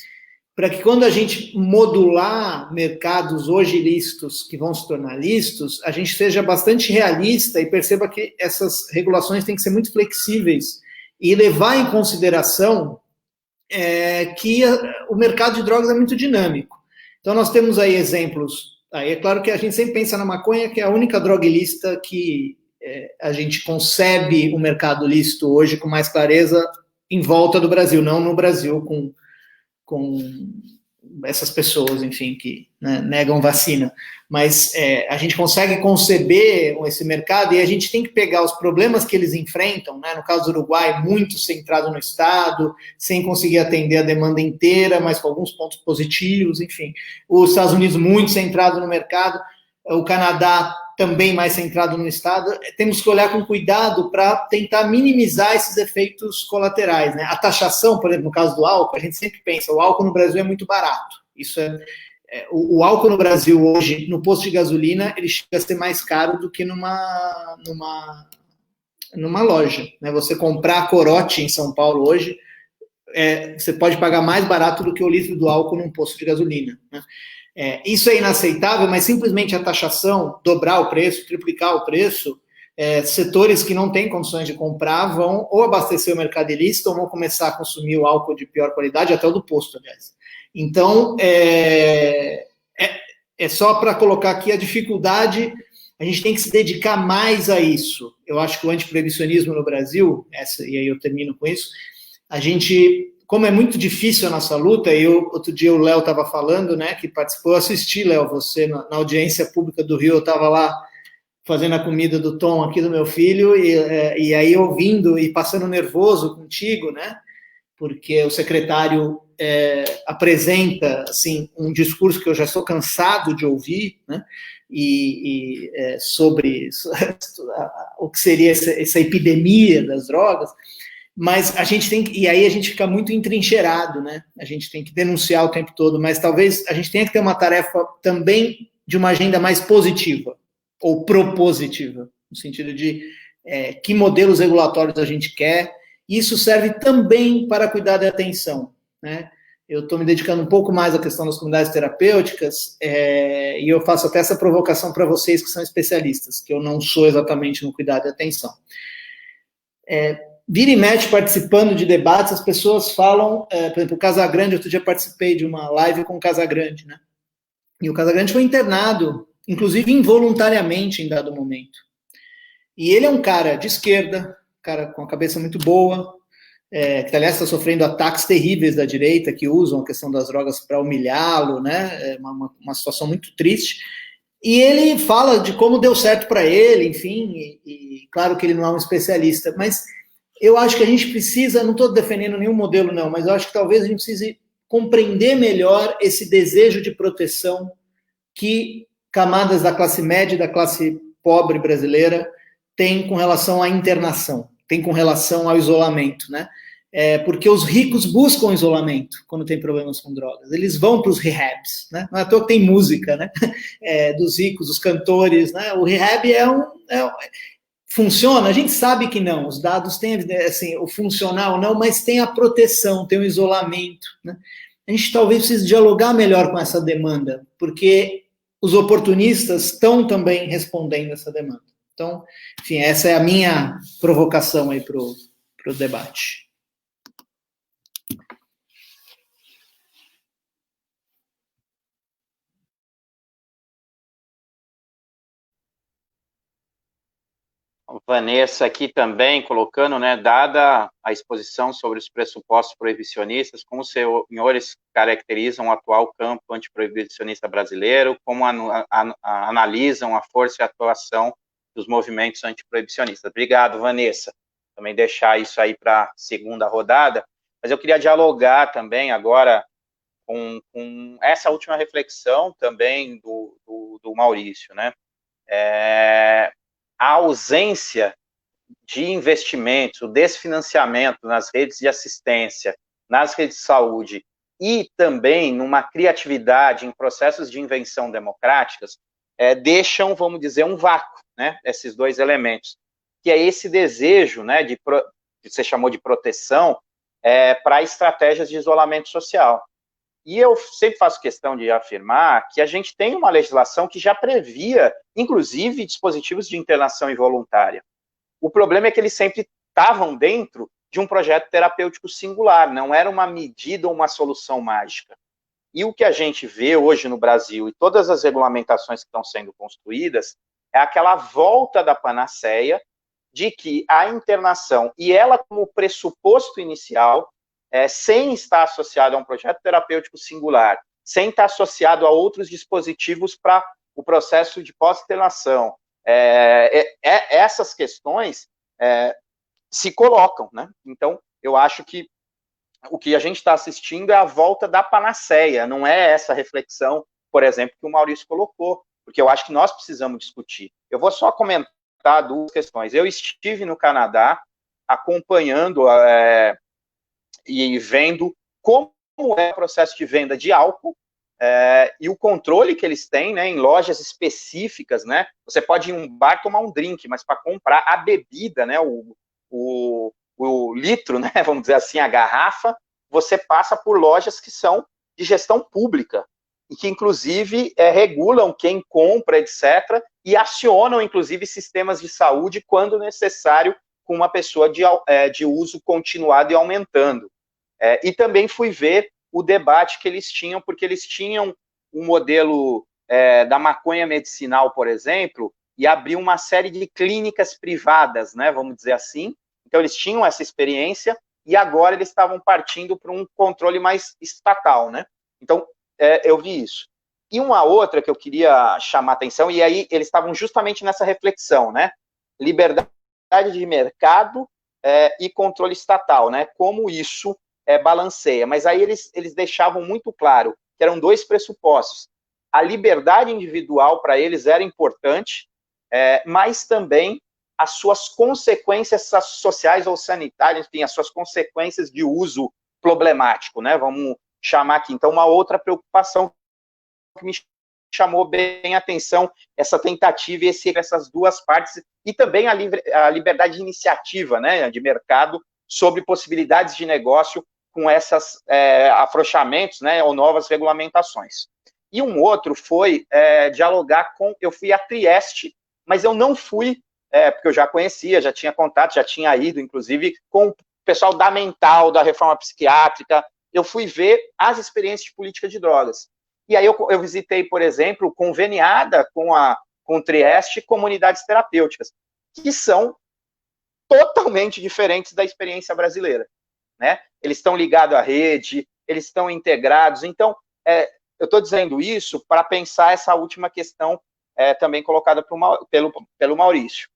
para que quando a gente modular mercados hoje ilícitos que vão se tornar lícitos, a gente seja bastante realista e perceba que essas regulações têm que ser muito flexíveis e levar em consideração que o mercado de drogas é muito dinâmico. Então, nós temos aí exemplos. Aí é claro que a gente sempre pensa na maconha, que é a única droga ilícita que a gente concebe o mercado lícito hoje com mais clareza em volta do Brasil, não no Brasil com essas pessoas, enfim, que negam vacina. Mas a gente consegue conceber esse mercado e a gente tem que pegar os problemas que eles enfrentam, né? No caso do Uruguai, muito centrado no Estado, sem conseguir atender a demanda inteira, mas com alguns pontos positivos, enfim. Os Estados Unidos, muito centrado no mercado. o Canadá também mais centrado no Estado, temos que olhar com cuidado para tentar minimizar esses efeitos colaterais, né? A taxação, por exemplo, no caso do álcool, a gente sempre pensa, o álcool no Brasil é muito barato. Isso o álcool no Brasil hoje, no posto de gasolina, ele chega a ser mais caro do que numa loja, né? Você comprar corote em São Paulo hoje, você pode pagar mais barato do que o litro do álcool num posto de gasolina, né? Isso é inaceitável, mas simplesmente a taxação, dobrar o preço, triplicar o preço, setores que não têm condições de comprar vão ou abastecer o mercado ilícito ou vão começar a consumir o álcool de pior qualidade, até o do posto, aliás. Então, só para colocar aqui a dificuldade, a gente tem que se dedicar mais a isso. Eu acho que o antiproibicionismo no Brasil, e aí eu termino com isso, a gente... Como é muito difícil a nossa luta, outro dia o Léo estava falando, né, que participou, eu assisti, Léo, você na audiência pública do Rio, eu estava lá fazendo a comida do Tom aqui do meu filho, e aí ouvindo e passando nervoso contigo, né, porque o secretário apresenta, assim, um discurso que eu já estou cansado de ouvir, né, sobre o que seria essa epidemia das drogas. Mas a gente e aí a gente fica muito entrincheirado, né? A gente tem que denunciar o tempo todo, mas talvez a gente tenha que ter uma tarefa também de uma agenda mais positiva, ou propositiva, no sentido de que modelos regulatórios a gente quer. Isso serve também para cuidar da atenção, né? Eu estou me dedicando um pouco mais à questão das comunidades terapêuticas, e eu faço até essa provocação para vocês que são especialistas, que eu não sou exatamente no cuidado da atenção. Vira e mexe participando de debates, as pessoas falam, por exemplo, o Casagrande, outro dia participei de uma live com o Casagrande, né? E o Casagrande foi internado, inclusive involuntariamente em dado momento. E ele é um cara de esquerda, um cara com a cabeça muito boa, que aliás está sofrendo ataques terríveis da direita, que usam a questão das drogas para humilhá-lo, né? Uma situação muito triste. E ele fala de como deu certo para ele, enfim, e claro que ele não é um especialista, mas eu acho que a gente precisa, não estou defendendo nenhum modelo não, mas eu acho que talvez a gente precise compreender melhor esse desejo de proteção que camadas da classe média e da classe pobre brasileira têm com relação à internação, têm com relação ao isolamento, né? Porque os ricos buscam isolamento quando tem problemas com drogas. Eles vão para os rehabs, né? Não é à toa que tem música, né? Dos ricos, dos cantores, né? O rehab funciona? A gente sabe que não. Os dados têm, assim, o funcional não, mas tem a proteção, tem o isolamento, né? A gente talvez precise dialogar melhor com essa demanda, porque os oportunistas estão também respondendo essa demanda. Então, enfim, essa é a minha provocação aí para o debate. Vanessa aqui também colocando, né, dada a exposição sobre os pressupostos proibicionistas, como os senhores caracterizam o atual campo antiproibicionista brasileiro, como analisam a força e a atuação dos movimentos antiproibicionistas. Obrigado, Vanessa. Também deixar isso aí para a segunda rodada, mas eu queria dialogar também agora com essa última reflexão também do Maurício, né? A ausência de investimentos, o desfinanciamento nas redes de assistência, nas redes de saúde e também numa criatividade em processos de invenção democráticas, deixam, vamos dizer, um vácuo, né, esses dois elementos, que é esse desejo, né, que você chamou de proteção, para estratégias de isolamento social. E eu sempre faço questão de afirmar que a gente tem uma legislação que já previa, inclusive, dispositivos de internação involuntária. O problema é que eles sempre estavam dentro de um projeto terapêutico singular, não era uma medida ou uma solução mágica. E o que a gente vê hoje no Brasil, e todas as regulamentações que estão sendo construídas, é aquela volta da panaceia de que a internação, e ela como pressuposto inicial, sem estar associado a um projeto terapêutico singular, sem estar associado a outros dispositivos para o processo de pós-internação, essas questões se colocam, né? Então, eu acho que o que a gente está assistindo é a volta da panaceia, não é essa reflexão, por exemplo, que o Maurício colocou, porque eu acho que nós precisamos discutir. Eu vou só comentar 2 questões. Eu estive no Canadá acompanhando e vendo como é o processo de venda de álcool e o controle que eles têm, né, em lojas específicas, né? Você pode ir em um bar tomar um drink, mas para comprar a bebida, né, o litro, né, vamos dizer assim, a garrafa, você passa por lojas que são de gestão pública e que, inclusive, regulam quem compra, etc., e acionam, inclusive, sistemas de saúde quando necessário com uma pessoa de uso continuado e aumentando. E também fui ver o debate que eles tinham, porque eles tinham um modelo da maconha medicinal, por exemplo, e abriu uma série de clínicas privadas, né, vamos dizer assim. Então, eles tinham essa experiência e agora eles estavam partindo para um controle mais estatal, né? Então, eu vi isso. E uma outra que eu queria chamar a atenção, e aí eles estavam justamente nessa reflexão, né? Liberdade de mercado e controle estatal, né? Como isso balanceia. Mas aí eles deixavam muito claro que eram 2 pressupostos. A liberdade individual para eles era importante, mas também as suas consequências sociais ou sanitárias, enfim, as suas consequências de uso problemático, né? Vamos chamar aqui. Então, uma outra preocupação que me chamou bem a atenção, essa tentativa e essas 2 partes, e também a liberdade de iniciativa, né, de mercado, sobre possibilidades de negócio com esses afrouxamentos, né, ou novas regulamentações. E um outro foi dialogar com... Eu fui a Trieste, mas eu não fui, porque eu já conhecia, já tinha contato, já tinha ido, inclusive, com o pessoal da Mental, da reforma psiquiátrica. Eu fui ver as experiências de política de drogas. E aí eu visitei, por exemplo, conveniada com Trieste, comunidades terapêuticas, que são totalmente diferentes da experiência brasileira, né? Eles estão ligados à rede, eles estão integrados. Então, eu estou dizendo isso para pensar essa última questão também colocada pelo Maurício.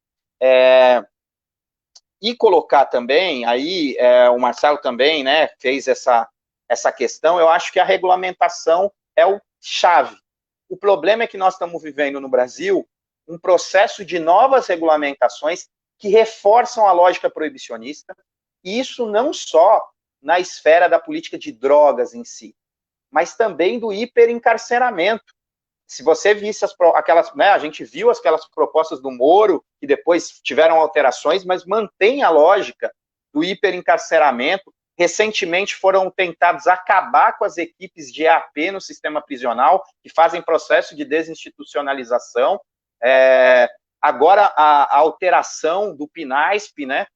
E colocar também, aí o Marcelo também, né, fez essa questão. Eu acho que a regulamentação é o chave. O problema é que nós estamos vivendo no Brasil um processo de novas regulamentações que reforçam a lógica proibicionista, e isso não só na esfera da política de drogas em si, mas também do hiperencarceramento. Se você visse aquelas, né, a gente viu aquelas propostas do Moro, que depois tiveram alterações, mas mantém a lógica do hiperencarceramento. Recentemente foram tentados acabar com as equipes de EAP no sistema prisional, que fazem processo de desinstitucionalização. Agora, a alteração do PNASP, né?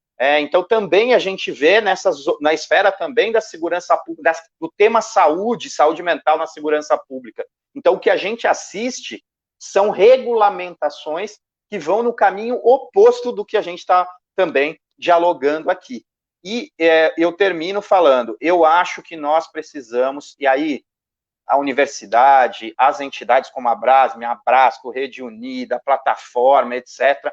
Então, também a gente vê na esfera também da segurança pública, do tema saúde mental na segurança pública. Então, o que a gente assiste são regulamentações que vão no caminho oposto do que a gente está também dialogando aqui. E eu termino falando, eu acho que nós precisamos, e aí a universidade, as entidades como a Brasme, a Brasco, Rede Unida, a Plataforma, etc.,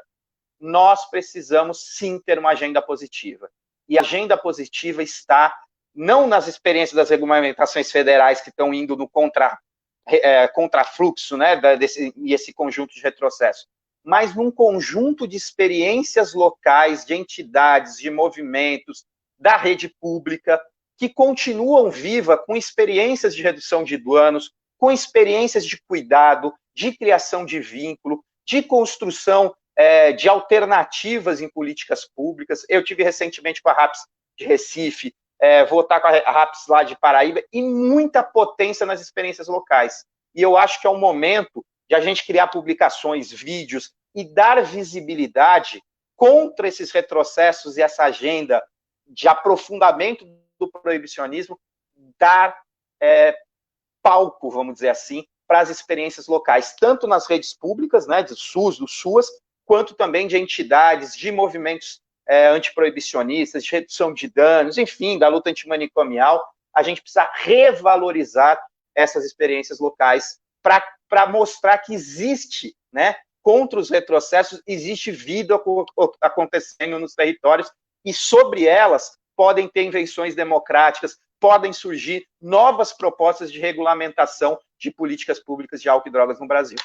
nós precisamos sim ter uma agenda positiva. E a agenda positiva está não nas experiências das regulamentações federais que estão indo no contrafluxo, né, esse conjunto de retrocesso, mas num conjunto de experiências locais, de entidades, de movimentos, da rede pública, que continuam viva com experiências de redução de danos, com experiências de cuidado, de criação de vínculo, de construção de alternativas em políticas públicas. Eu tive recentemente com a RAPS de Recife, vou estar com a RAPS lá de Paraíba, e muita potência nas experiências locais. E eu acho que é o momento de a gente criar publicações, vídeos, e dar visibilidade contra esses retrocessos e essa agenda de aprofundamento do proibicionismo, dar palco, vamos dizer assim, para as experiências locais, tanto nas redes públicas, né, do SUS, do SUAS, quanto também de entidades, de movimentos antiproibicionistas, de redução de danos, enfim, da luta antimanicomial. A gente precisa revalorizar essas experiências locais para mostrar que existe, né, contra os retrocessos, existe vida acontecendo nos territórios, e sobre elas podem ter invenções democráticas, podem surgir novas propostas de regulamentação de políticas públicas de álcool e drogas no Brasil.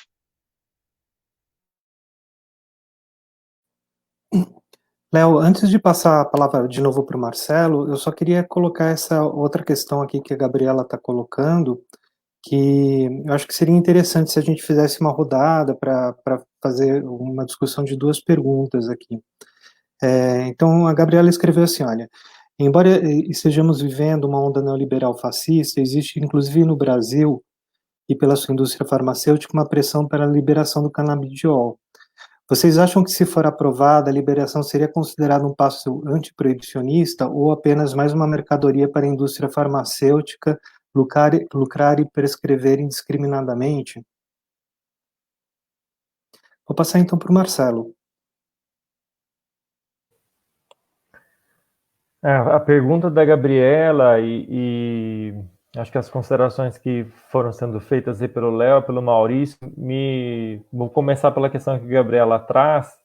Léo, antes de passar a palavra de novo para o Marcelo, eu só queria colocar essa outra questão aqui que a Gabriela está colocando, que eu acho que seria interessante se a gente fizesse uma rodada para fazer uma discussão de duas perguntas aqui. Então, a Gabriela escreveu assim, olha, embora estejamos vivendo uma onda neoliberal fascista, existe inclusive no Brasil e pela sua indústria farmacêutica uma pressão para a liberação do canabidiol. Vocês acham que, se for aprovada, a liberação seria considerada um passo antiproibicionista ou apenas mais uma mercadoria para a indústria farmacêutica lucrar e prescrever indiscriminadamente? Vou passar então para o Marcelo. A pergunta da Gabriela e acho que as considerações que foram sendo feitas aí pelo Léo, pelo Maurício, vou começar pela questão que a Gabriela traz.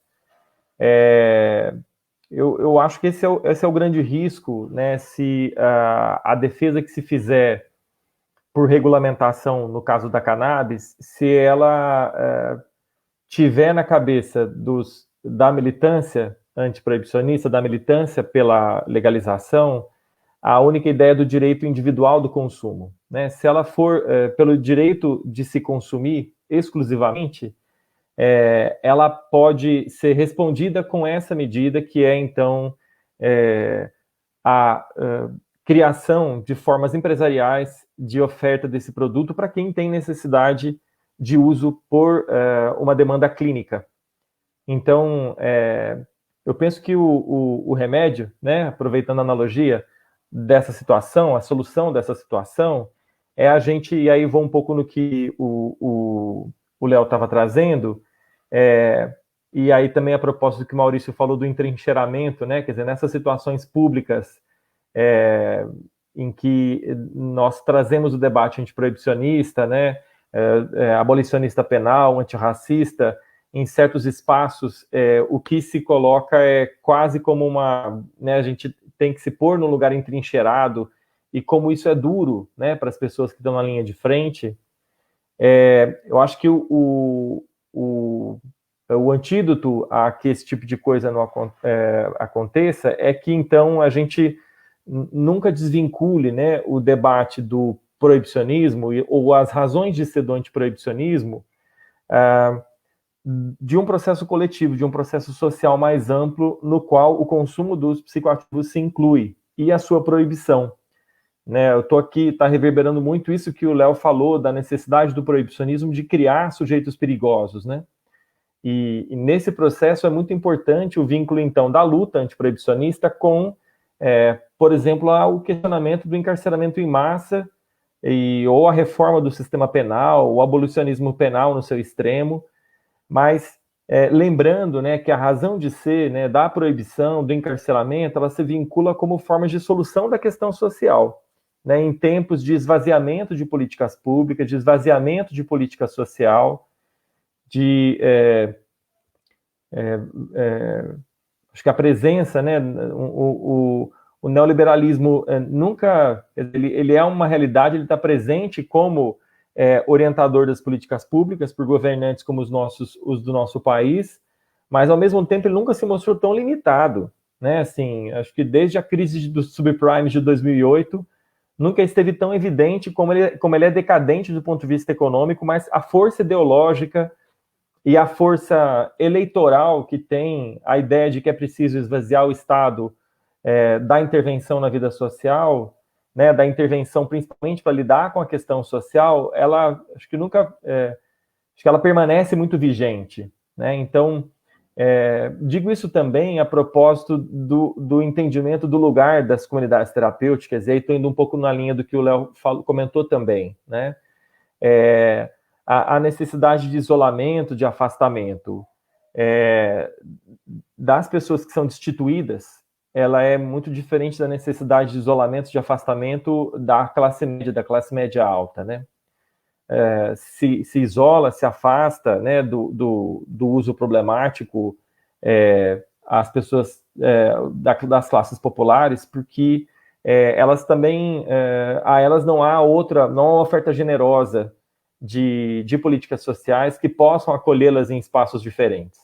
Eu acho que esse é o grande risco, né? Se a defesa que se fizer por regulamentação, no caso da cannabis, se ela tiver na cabeça da militância antiproibicionista, da militância pela legalização, a única ideia do direito individual do consumo, né? Se ela for pelo direito de se consumir exclusivamente, ela pode ser respondida com essa medida, que é, então, a criação de formas empresariais de oferta desse produto para quem tem necessidade de uso por uma demanda clínica. Então, eu penso que o remédio, né, aproveitando a analogia dessa situação, a solução dessa situação, é a gente, e aí vou um pouco no que o Léo estava trazendo, e aí também a propósito do que o Maurício falou do entrincheiramento, né, quer dizer, nessas situações públicas em que nós trazemos o debate antiproibicionista, né, abolicionista penal, antirracista, em certos espaços, o que se coloca é quase como né, a gente tem que se pôr num lugar entrincheirado, e como isso é duro, né, para as pessoas que estão na linha de frente. Eu acho que o antídoto a que esse tipo de coisa não aconteça é que, então, a gente nunca desvincule, né, o debate do proibicionismo ou as razões de ser do antiproibicionismo de um processo coletivo, de um processo social mais amplo, no qual o consumo dos psicoativos se inclui, e a sua proibição. Né, eu estou aqui, está reverberando muito isso que o Léo falou, da necessidade do proibicionismo de criar sujeitos perigosos, né? E nesse processo é muito importante o vínculo, então, da luta antiproibicionista com, por exemplo, o questionamento do encarceramento em massa, ou a reforma do sistema penal, o abolicionismo penal no seu extremo, mas lembrando, né, que a razão de ser, né, da proibição, do encarceramento, ela se vincula como formas de solução da questão social, né, em tempos de esvaziamento de políticas públicas, de esvaziamento de política social, acho que a presença, né, o neoliberalismo nunca, ele é uma realidade, ele está presente como orientador das políticas públicas por governantes como os do nosso país, mas ao mesmo tempo ele nunca se mostrou tão limitado, né? Assim, acho que desde a crise dos subprimes de 2008 nunca esteve tão evidente como ele é decadente do ponto de vista econômico, mas a força ideológica e a força eleitoral que tem a ideia de que é preciso esvaziar o Estado da intervenção na vida social, né, da intervenção principalmente para lidar com a questão social, ela acho que ela permanece muito vigente, né? Então, digo isso também a propósito do entendimento do lugar das comunidades terapêuticas, e aí estou indo um pouco na linha do que o Léo comentou também, né? A necessidade de isolamento, de afastamento das pessoas que são destituídas, ela é muito diferente da necessidade de isolamento, de afastamento da classe média alta, né? Se isola, se afasta, né, do uso problemático as pessoas das classes populares, porque elas também, a elas não há uma oferta generosa de políticas sociais que possam acolhê-las em espaços diferentes.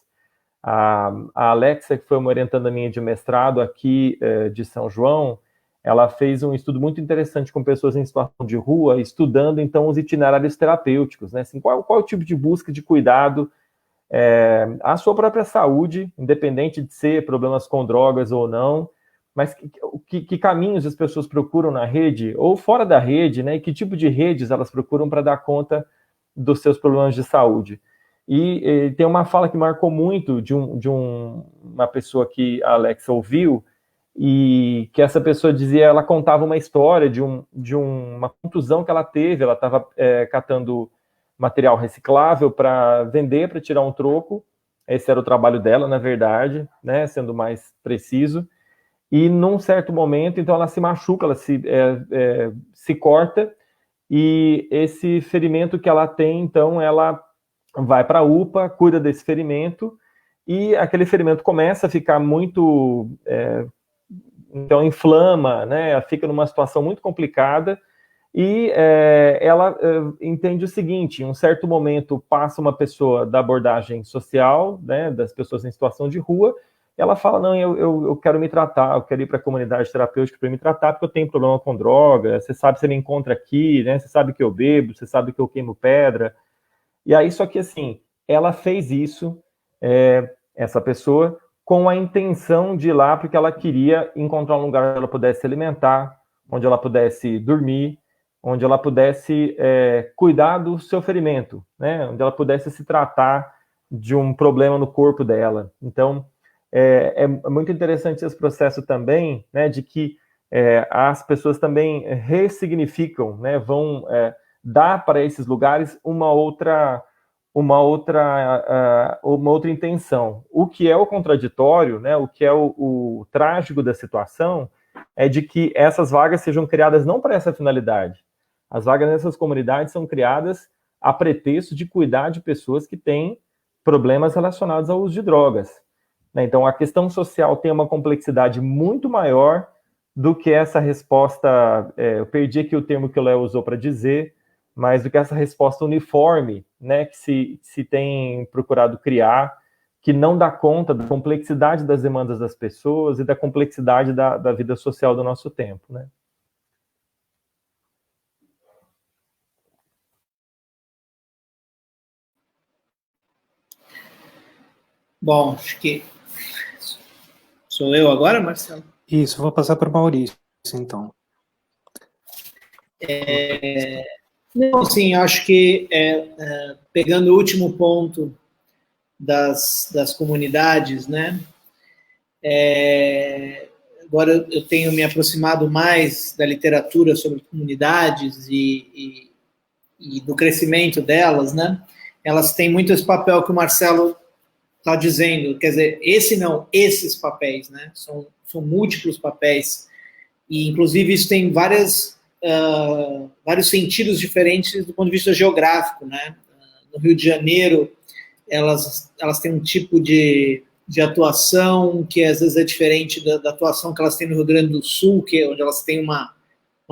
A Alexa, que foi uma orientanda minha de mestrado aqui de São João, ela fez um estudo muito interessante com pessoas em situação de rua, estudando, então, os itinerários terapêuticos, né? Assim, qual o tipo de busca de cuidado à sua própria saúde, independente de ser problemas com drogas ou não, mas que caminhos as pessoas procuram na rede ou fora da rede, né? E que tipo de redes elas procuram para dar conta dos seus problemas de saúde. E tem uma fala que marcou muito de uma pessoa que a Alexa ouviu, e que essa pessoa dizia, ela contava uma história de uma contusão que ela teve, ela estava catando material reciclável para vender, para tirar um troco, esse era o trabalho dela, na verdade, né, sendo mais preciso, e num certo momento, então ela se machuca, ela se corta, e esse ferimento que ela tem, então ela vai para a UPA, cuida desse ferimento, e aquele ferimento começa a ficar muito... então inflama, né, fica numa situação muito complicada, e ela entende o seguinte: em um certo momento passa uma pessoa da abordagem social, né, das pessoas em situação de rua, ela fala, não, eu quero me tratar, eu quero ir para a comunidade terapêutica para me tratar, porque eu tenho problema com droga, você sabe, você me encontra aqui, né, você sabe que eu bebo, você sabe que eu queimo pedra, e aí, só que assim, ela fez isso, essa pessoa, com a intenção de ir lá, porque ela queria encontrar um lugar onde ela pudesse se alimentar, onde ela pudesse dormir, onde ela pudesse cuidar do seu ferimento, né? Onde ela pudesse se tratar de um problema no corpo dela. Então, é muito interessante esse processo também, né, de que as pessoas também ressignificam, né, vão dar para esses lugares uma outra intenção. O que é o contraditório, né, o que é o trágico da situação, é de que essas vagas sejam criadas não para essa finalidade. As vagas nessas comunidades são criadas a pretexto de cuidar de pessoas que têm problemas relacionados ao uso de drogas. Então, a questão social tem uma complexidade muito maior do que essa resposta, eu perdi aqui o termo que o Léo usou para dizer, mas do que essa resposta uniforme, né, que se tem procurado criar, que não dá conta da complexidade das demandas das pessoas e da complexidade da vida social do nosso tempo, né? Bom, acho que sou eu agora, Marcelo? Isso, vou passar para o Maurício, então. Não, sim, acho que pegando o último ponto das comunidades, né? Agora eu tenho me aproximado mais da literatura sobre comunidades e do crescimento delas, né? Elas têm muito esse papel que o Marcelo está dizendo, quer dizer, esses papéis, né? São múltiplos papéis, e inclusive isso tem vários sentidos diferentes do ponto de vista geográfico, né? No Rio de Janeiro, elas têm um tipo de atuação que às vezes é diferente da atuação que elas têm no Rio Grande do Sul, que é onde elas têm uma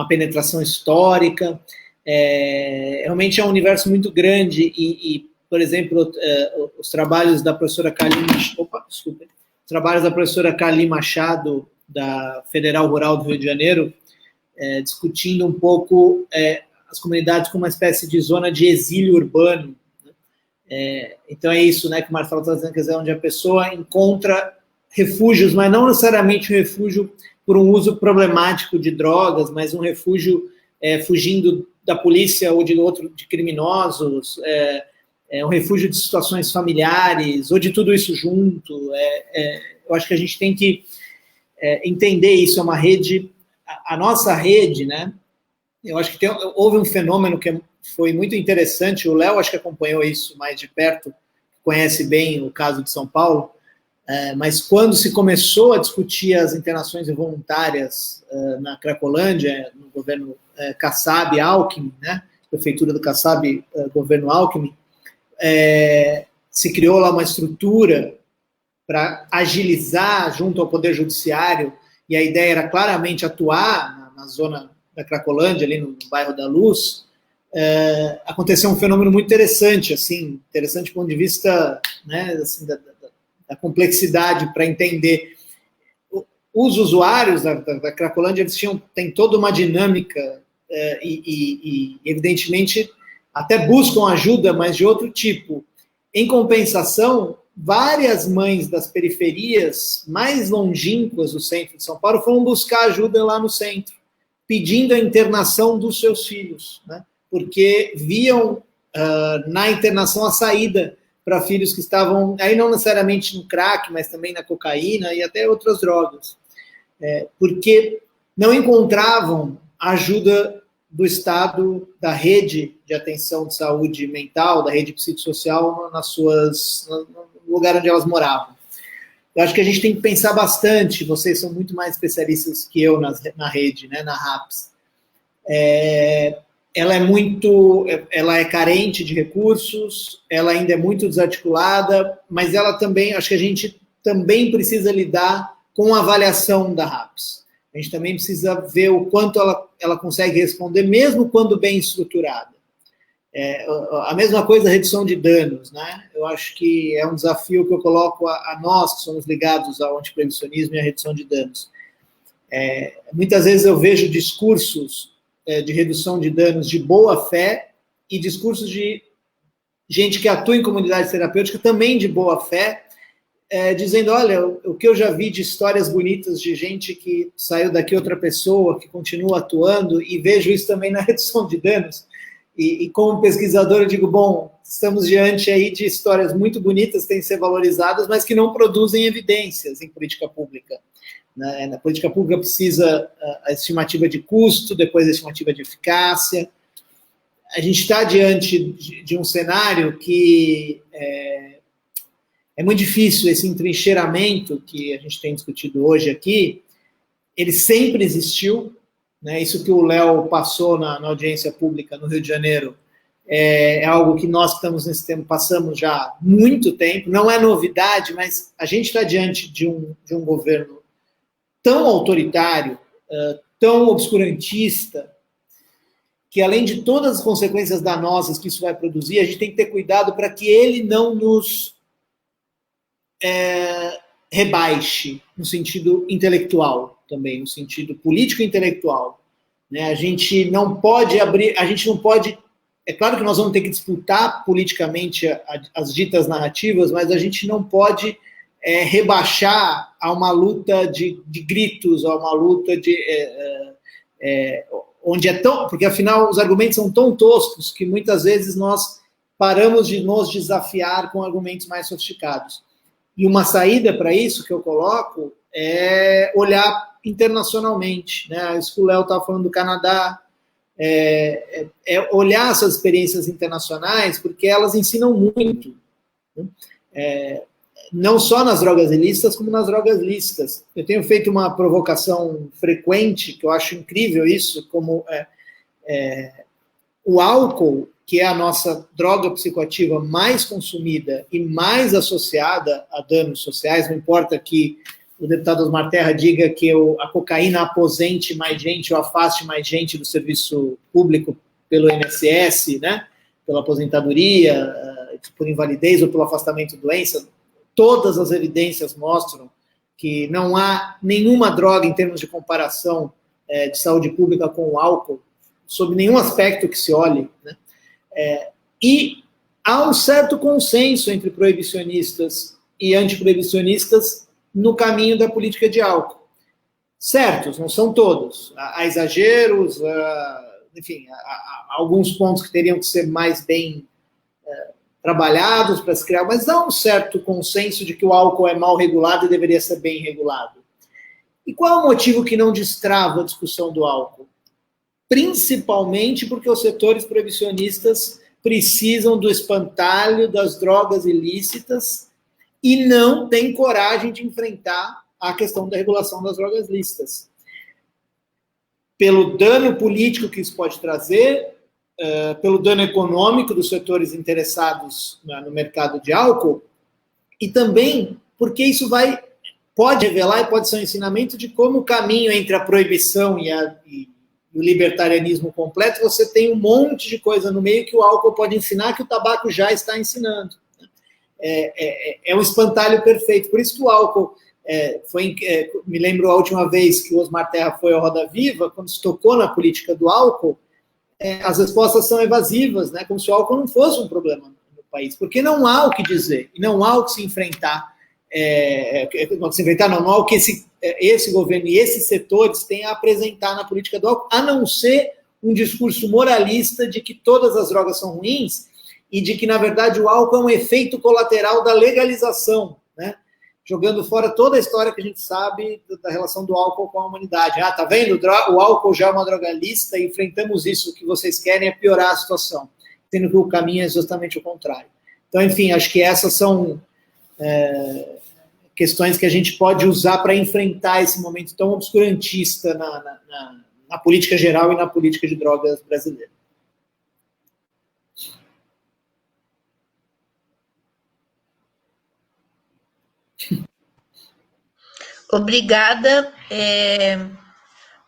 penetração histórica. Realmente é um universo muito grande e por exemplo, os trabalhos da professora Carli Machado, da Federal Rural do Rio de Janeiro, discutindo um pouco as comunidades como uma espécie de zona de exílio urbano. Então é isso, né, que o Marcelo está dizendo, quer dizer, onde a pessoa encontra refúgios, mas não necessariamente um refúgio por um uso problemático de drogas, mas um refúgio fugindo da polícia ou de criminosos, um refúgio de situações familiares, ou de tudo isso junto. Eu acho que a gente tem que entender isso, é uma rede, a nossa rede, né? Eu acho que houve um fenômeno que foi muito interessante, o Léo acho que acompanhou isso mais de perto, conhece bem o caso de São Paulo, mas quando se começou a discutir as internações involuntárias na Cracolândia, no governo Kassab-Alckmin, né? Prefeitura do Kassab, governo Alckmin, se criou lá uma estrutura para agilizar junto ao Poder Judiciário, e a ideia era claramente atuar na zona da Cracolândia, ali no bairro da Luz. Aconteceu um fenômeno muito interessante, assim, interessante do ponto de vista, né, assim, da complexidade para entender. Os usuários da Cracolândia, eles têm toda uma dinâmica e, evidentemente, até buscam ajuda, mas de outro tipo. Em compensação, várias mães das periferias mais longínquas do centro de São Paulo foram buscar ajuda lá no centro, pedindo a internação dos seus filhos, né? Porque viam na internação a saída para filhos que estavam, aí não necessariamente no crack, mas também na cocaína e até outras drogas. Porque não encontravam ajuda do Estado, da rede de atenção de saúde mental, da rede psicossocial, no lugar onde elas moravam. Eu acho que a gente tem que pensar bastante, vocês são muito mais especialistas que eu na rede, né, na RAPS. Ela é carente de recursos, ela ainda é muito desarticulada, mas ela também, acho que a gente também precisa lidar com a avaliação da RAPS. A gente também precisa ver o quanto ela consegue responder, mesmo quando bem estruturada. A mesma coisa a redução de danos, né? Eu acho que é um desafio que eu coloco a nós, que somos ligados ao antiproibicionismo e à redução de danos. Muitas vezes eu vejo discursos de redução de danos de boa fé e discursos de gente que atua em comunidade terapêutica também de boa fé, dizendo, olha, o que eu já vi de histórias bonitas de gente que saiu daqui outra pessoa, que continua atuando, e vejo isso também na redução de danos. E como pesquisador eu digo, bom, estamos diante aí de histórias muito bonitas que têm que ser valorizadas, mas que não produzem evidências em política pública. Na política pública precisa a estimativa de custo, depois a estimativa de eficácia. A gente está diante de um cenário que é muito difícil, esse entrincheiramento que a gente tem discutido hoje aqui, ele sempre existiu, né? Isso que o Léo passou na audiência pública no Rio de Janeiro é algo que nós que estamos nesse tempo passamos já há muito tempo, não é novidade, mas a gente está diante de um governo tão autoritário, tão obscurantista, que além de todas as consequências danosas que isso vai produzir, a gente tem que ter cuidado para que ele não nos rebaixe no sentido intelectual também, no sentido político-intelectual. Né? A gente não pode é claro que nós vamos ter que disputar politicamente as ditas narrativas, mas a gente não pode rebaixar a uma luta de gritos, a uma luta onde porque afinal os argumentos são tão toscos que muitas vezes nós paramos de nos desafiar com argumentos mais sofisticados. E uma saída para isso que eu coloco é olhar internacionalmente, né? Isso que o Léo estava falando do Canadá, olhar essas experiências internacionais, porque elas ensinam muito, né? Não só nas drogas ilícitas, como nas drogas lícitas. Eu tenho feito uma provocação frequente, que eu acho incrível isso, como o álcool, que é a nossa droga psicoativa mais consumida e mais associada a danos sociais, não importa que o deputado Osmar Terra diga que a cocaína aposente mais gente ou afaste mais gente do serviço público pelo INSS, né, pela aposentadoria, por invalidez ou pelo afastamento de doença, todas as evidências mostram que não há nenhuma droga em termos de comparação de saúde pública com o álcool, sob nenhum aspecto que se olhe, né? E há um certo consenso entre proibicionistas e antiproibicionistas no caminho da política de álcool. Certos, não são todos. Há exageros, enfim, há alguns pontos que teriam que ser mais bem trabalhados para se criar, mas há um certo consenso de que o álcool é mal regulado e deveria ser bem regulado. E qual é o motivo que não destrava a discussão do álcool? Principalmente porque os setores proibicionistas precisam do espantalho das drogas ilícitas e não têm coragem de enfrentar a questão da regulação das drogas lícitas. Pelo dano político que isso pode trazer, pelo dano econômico dos setores interessados no mercado de álcool, e também porque isso pode revelar e pode ser um ensinamento de como o caminho entre a proibição e o libertarianismo completo, você tem um monte de coisa no meio que o álcool pode ensinar que o tabaco já está ensinando. é um espantalho perfeito. Por isso que o álcool me lembro a última vez que o Osmar Terra foi ao Roda Viva, quando se tocou na política do álcool, as respostas são evasivas, né? Como se o álcool não fosse um problema no país, porque não há o que dizer, e não há o que se enfrentar, não há o que esse governo e esses setores têm a apresentar na política do álcool, a não ser um discurso moralista de que todas as drogas são ruins e de que, na verdade, o álcool é um efeito colateral da legalização, né? Jogando fora toda a história que a gente sabe da relação do álcool com a humanidade. Tá vendo? O álcool já é uma droga lícita e enfrentamos isso. O que vocês querem é piorar a situação, sendo que o caminho é justamente o contrário. Então, enfim, acho que essas são questões que a gente pode usar para enfrentar esse momento tão obscurantista na política geral e na política de drogas brasileira. Obrigada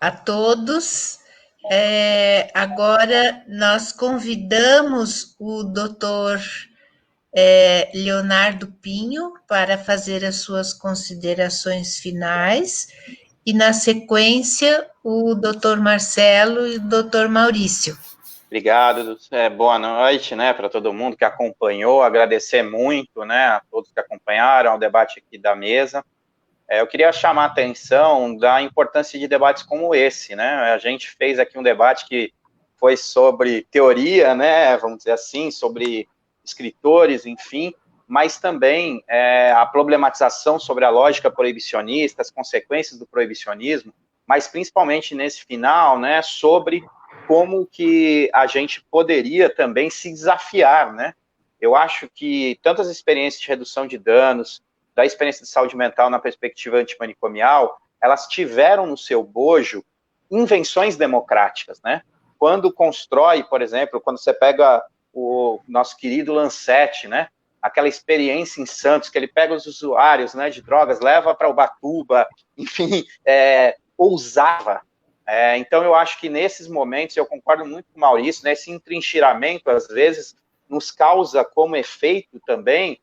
a todos. Agora nós convidamos o doutor Leonardo Pinho para fazer as suas considerações finais e, na sequência, o doutor Marcelo e o doutor Maurício. Obrigado, boa noite, né, para todo mundo que acompanhou, agradecer muito, né, a todos que acompanharam o debate aqui da mesa. Eu queria chamar a atenção da importância de debates como esse, né, a gente fez aqui um debate que foi sobre teoria, né, vamos dizer assim, sobre escritores, enfim, mas também a problematização sobre a lógica proibicionista, as consequências do proibicionismo, mas principalmente nesse final, né, sobre como que a gente poderia também se desafiar, né? Eu acho que tantas experiências de redução de danos, da experiência de saúde mental na perspectiva antimanicomial, elas tiveram no seu bojo invenções democráticas, né? Quando constrói, por exemplo, quando você pega o nosso querido Lancet, né? Aquela experiência em Santos, que ele pega os usuários, né, de drogas, leva para Ubatuba, enfim, ousava. Então, eu acho que nesses momentos, eu concordo muito com o Maurício, né, esse entrincheiramento, às vezes, nos causa como efeito também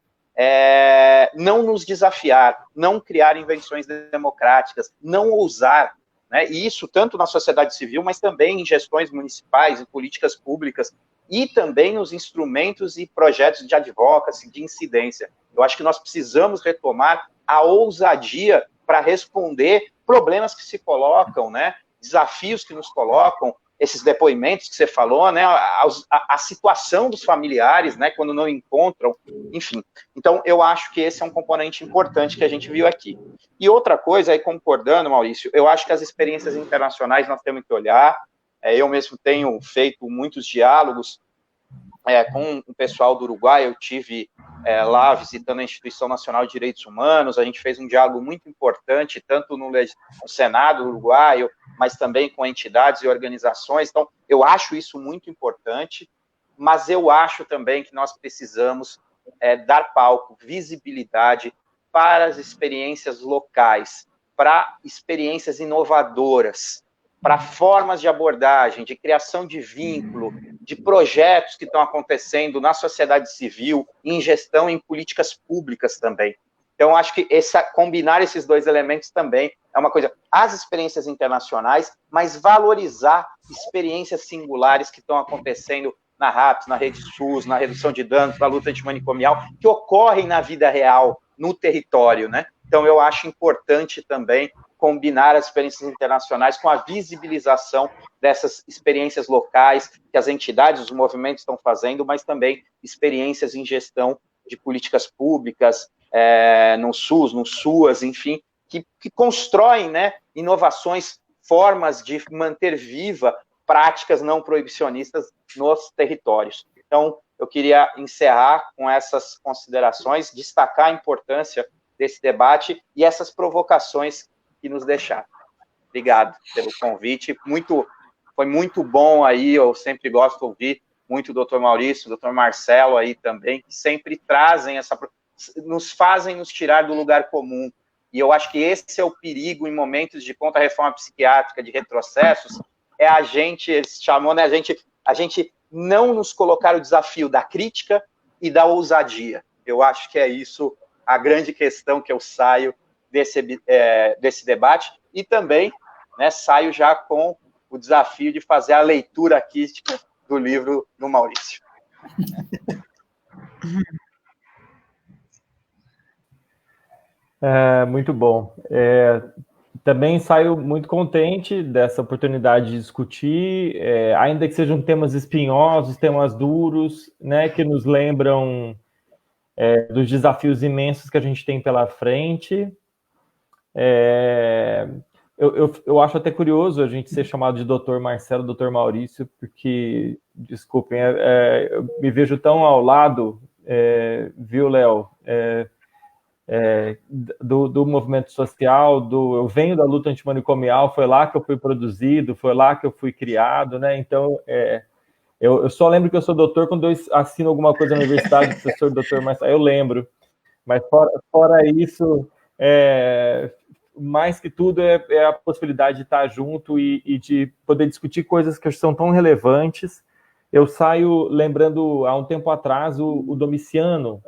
não nos desafiar, não criar invenções democráticas, não ousar, né, e isso tanto na sociedade civil, mas também em gestões municipais, em políticas públicas, e também nos instrumentos e projetos de advocacy, de incidência. Eu acho que nós precisamos retomar a ousadia para responder problemas que se colocam, né, desafios que nos colocam, esses depoimentos que você falou, né, a situação dos familiares, né, quando não encontram, enfim. Então, eu acho que esse é um componente importante que a gente viu aqui. E outra coisa, aí concordando, Maurício, eu acho que as experiências internacionais nós temos que olhar, eu mesmo tenho feito muitos diálogos com o pessoal do Uruguai, eu tive lá visitando a Instituição Nacional de Direitos Humanos, a gente fez um diálogo muito importante, tanto no Senado uruguaio, mas também com entidades e organizações. Então, eu acho isso muito importante, mas eu acho também que nós precisamos dar palco, visibilidade para as experiências locais, para experiências inovadoras, para formas de abordagem, de criação de vínculo, de projetos que estão acontecendo na sociedade civil, em gestão, em políticas públicas também. Então, acho que combinar esses dois elementos também é uma coisa, as experiências internacionais, mas valorizar experiências singulares que estão acontecendo na RAPS, na Rede SUS, na redução de danos, na luta antimanicomial, que ocorrem na vida real, no território, né? Então, eu acho importante também combinar as experiências internacionais com a visibilização dessas experiências locais que as entidades, os movimentos estão fazendo, mas também experiências em gestão de políticas públicas, no SUS, no SUAS, enfim, que constroem, né, inovações, formas de manter viva práticas não proibicionistas nos territórios. Então, eu queria encerrar com essas considerações, destacar a importância desse debate e essas provocações que nos deixaram. Obrigado pelo convite, foi muito bom aí, eu sempre gosto de ouvir muito o doutor Maurício, o doutor Marcelo aí também, que sempre trazem nos fazem nos tirar do lugar comum, e eu acho que esse é o perigo em momentos de contra-reforma psiquiátrica, de retrocessos, a gente, eles chamam, né, a gente não nos colocar o desafio da crítica e da ousadia, Eu acho que é isso a grande questão que eu saio desse debate, e também, né, saio já com o desafio de fazer a leitura artística do livro do Maurício. Muito bom. Também saio muito contente dessa oportunidade de discutir, ainda que sejam temas espinhosos, temas duros, né, que nos lembram dos desafios imensos que a gente tem pela frente. Eu acho até curioso a gente ser chamado de Dr. Marcelo, Dr. Maurício, porque, desculpem, eu me vejo tão ao lado, viu, Léo, do movimento social, eu venho da luta antimanicomial, foi lá que eu fui produzido, foi lá que eu fui criado, né? Então, eu só lembro que eu sou doutor quando eu assino alguma coisa na universidade, professor, doutor, mas eu lembro. Mas fora isso, mais que tudo é a possibilidade de estar junto e de poder discutir coisas que são tão relevantes. Eu saio lembrando, há um tempo atrás, o Domiciano,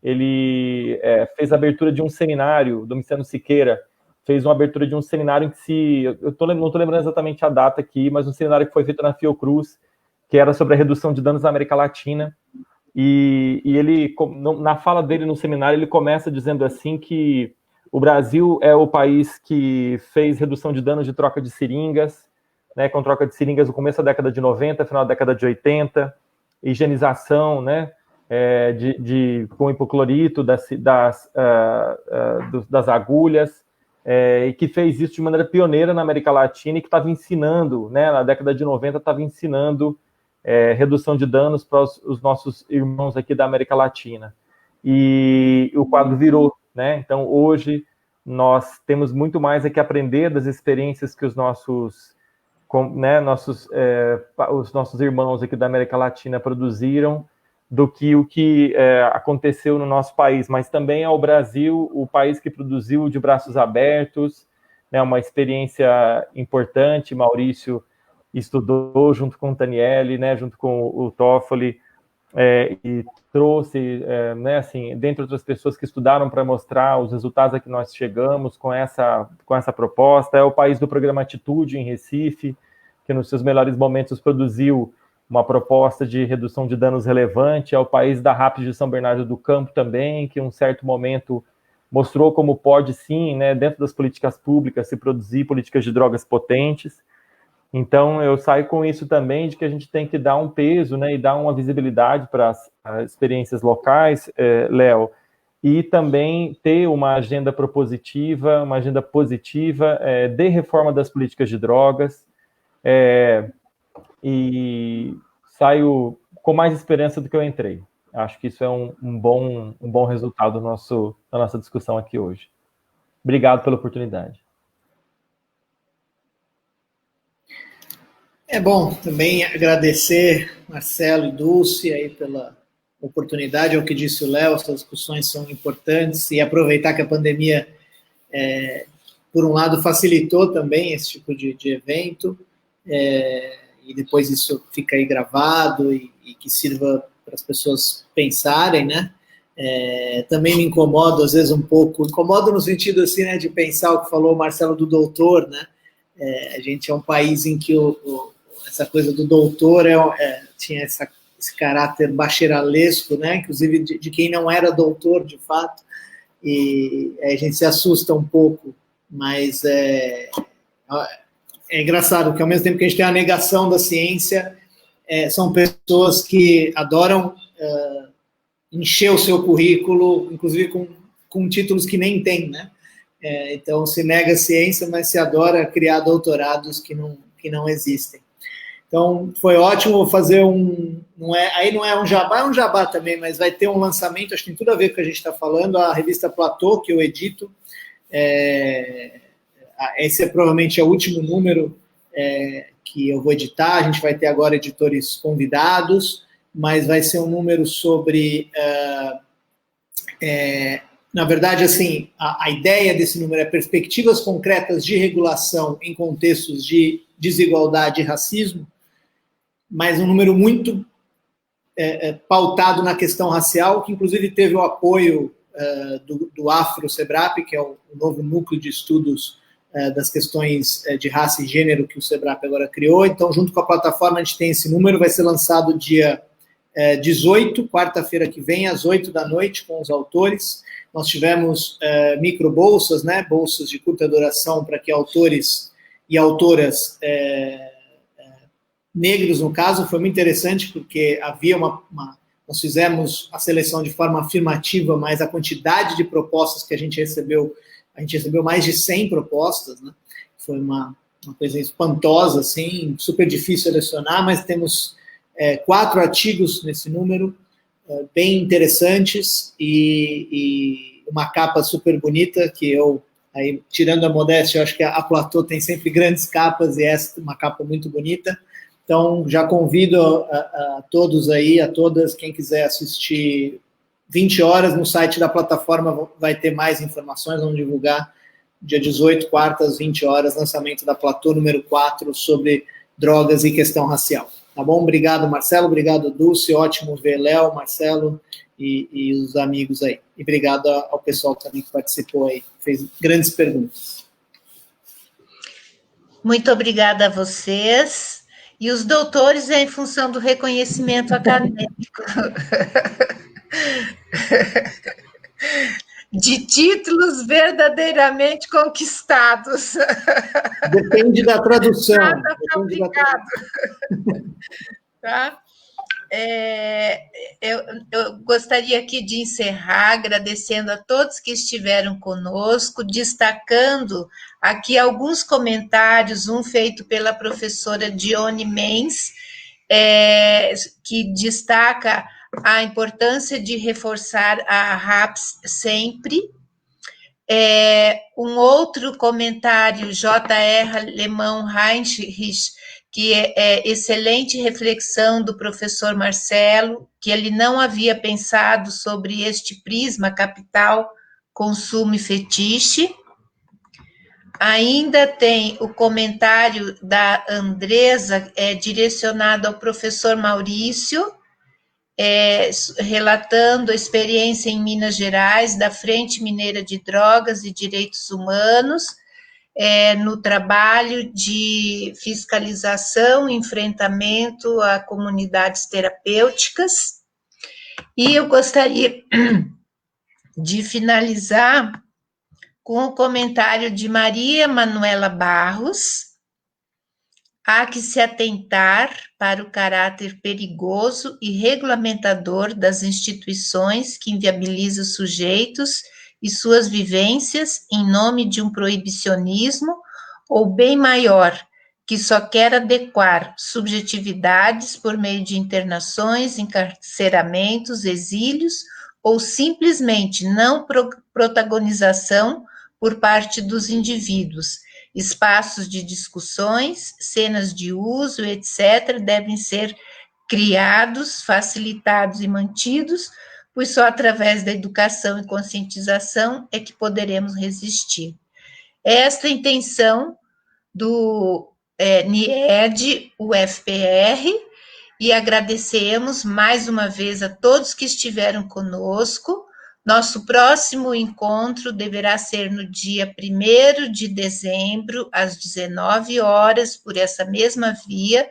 ele fez a abertura de um seminário, Domiciano Siqueira, fez uma abertura de um seminário em que não estou lembrando exatamente a data aqui, mas um seminário que foi feito na Fiocruz, que era sobre a redução de danos na América Latina, e ele, na fala dele no seminário, ele começa dizendo assim que o Brasil é o país que fez redução de danos de troca de seringas, né, com troca de seringas no começo da década de 90, final da década de 80, higienização, né, com hipoclorito das agulhas, e que fez isso de maneira pioneira na América Latina e que estava ensinando, né, na década de 90, estava ensinando redução de danos para os nossos irmãos aqui da América Latina. E o quadro virou, né? Então, hoje, nós temos muito mais que aprender das experiências que os nossos irmãos aqui da América Latina produziram, do que o que aconteceu no nosso país, mas também é o Brasil, o país que produziu de braços abertos, né, uma experiência importante. Maurício estudou junto com o Taniele, né, junto com o Toffoli, e trouxe, né, assim, dentre outras pessoas que estudaram para mostrar os resultados a que nós chegamos com essa proposta. É o país do programa Atitude em Recife, que nos seus melhores momentos produziu uma proposta de redução de danos relevante. É o país da RAPS de São Bernardo do Campo também, que em um certo momento mostrou como pode sim, né, dentro das políticas públicas, se produzir políticas de drogas potentes. Então, eu saio com isso também, de que a gente tem que dar um peso, né, e dar uma visibilidade para as experiências locais, Léo, e também ter uma agenda propositiva, uma agenda positiva de reforma das políticas de drogas, e saio com mais esperança do que eu entrei. Acho que isso é um bom resultado da nossa discussão aqui hoje. Obrigado pela oportunidade. É bom também agradecer Marcelo e Dulce aí pela oportunidade. É o que disse o Léo, essas discussões são importantes, e aproveitar que a pandemia, por um lado, facilitou também esse tipo de evento, e depois isso fica aí gravado e que sirva para as pessoas pensarem, né? Também me incomodo, às vezes, um pouco, incomodo no sentido assim, né, de pensar o que falou o Marcelo do doutor, né? A gente é um país em que essa coisa do doutor tinha esse caráter bacharelesco, né? Inclusive de quem não era doutor, de fato, e a gente se assusta um pouco, mas é engraçado, porque ao mesmo tempo que a gente tem a negação da ciência, são pessoas que adoram encher o seu currículo, inclusive com títulos que nem tem, né? Então se nega a ciência, mas se adora criar doutorados que não existem. Então foi ótimo fazer aí não é um jabá, é um jabá também, mas vai ter um lançamento, acho que tem tudo a ver com o que a gente está falando, a revista Platô, que eu edito. Esse provavelmente é o último número que eu vou editar. A gente vai ter agora editores convidados, mas vai ser um número sobre... na verdade, assim, a ideia desse número é perspectivas concretas de regulação em contextos de desigualdade e racismo, mas um número muito pautado na questão racial, que inclusive teve o apoio do Afro-Sebrap, que é o novo núcleo de estudos das questões de raça e gênero que o Sebrap agora criou. Então, junto com a plataforma, a gente tem esse número, vai ser lançado dia 18, quarta-feira que vem, às 8 da noite, com os autores. Nós tivemos microbolsas, né, bolsas de curta duração para que autores e autoras negros, no caso, foi muito interessante, porque havia nós fizemos a seleção de forma afirmativa, mas a quantidade de propostas que a gente recebeu mais de 100 propostas, né? Foi uma coisa espantosa, assim, super difícil selecionar, mas temos 4 artigos nesse número, bem interessantes, e uma capa super bonita, que eu, aí, tirando a modéstia, eu acho que a Platô tem sempre grandes capas, e essa é uma capa muito bonita. Então, já convido a todos aí, a todas, quem quiser assistir 20 horas no site da plataforma, vai ter mais informações, vamos divulgar dia 18, quarta, às 20 horas, lançamento da Platô número 4 sobre drogas e questão racial. Tá bom? Obrigado, Marcelo, obrigado, Dulce, ótimo ver Léo, Marcelo e os amigos aí. E obrigado ao pessoal também que participou aí, fez grandes perguntas. Muito obrigada a vocês. E os doutores é em função do reconhecimento acadêmico. De títulos verdadeiramente conquistados. Depende da tradução. Nada fabricado. Tá? Eu gostaria aqui de encerrar agradecendo a todos que estiveram conosco, destacando aqui alguns comentários, um feito pela professora Dione Mendes, que destaca a importância de reforçar a RAPS sempre. Um outro comentário, J.R. Alemão Heinrich, que é excelente reflexão do professor Marcelo, que ele não havia pensado sobre este prisma capital, consumo e fetiche. Ainda tem o comentário da Andresa, direcionado ao professor Maurício, relatando a experiência em Minas Gerais da Frente Mineira de Drogas e Direitos Humanos, no trabalho de fiscalização e enfrentamento a comunidades terapêuticas. E eu gostaria de finalizar com o comentário de Maria Manuela Barros. Há que se atentar para o caráter perigoso e regulamentador das instituições que inviabiliza sujeitos e suas vivências em nome de um proibicionismo ou bem maior, que só quer adequar subjetividades por meio de internações, encarceramentos, exílios ou simplesmente não protagonização por parte dos indivíduos. Espaços de discussões, cenas de uso, etc., devem ser criados, facilitados e mantidos, pois só através da educação e conscientização é que poderemos resistir. Esta é a intenção do NIED, UFPR, e agradecemos mais uma vez a todos que estiveram conosco. Nosso próximo encontro deverá ser no dia 1º de dezembro, às 19 horas, por essa mesma via,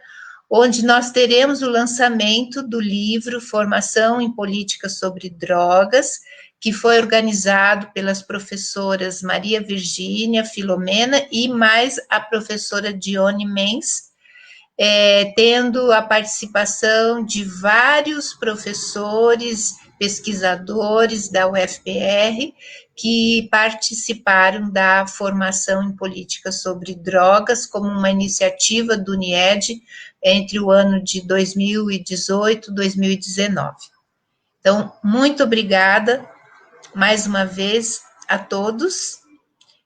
onde nós teremos o lançamento do livro Formação em Política sobre Drogas, que foi organizado pelas professoras Maria Virgínia, Filomena e mais a professora Dione Mendes, tendo a participação de vários professores, pesquisadores da UFPR, que participaram da formação em política sobre drogas, como uma iniciativa do NIED entre o ano de 2018 e 2019. Então, muito obrigada, mais uma vez, a todos,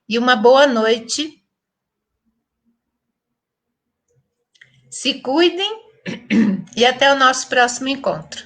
e uma boa noite. Se cuidem e até o nosso próximo encontro.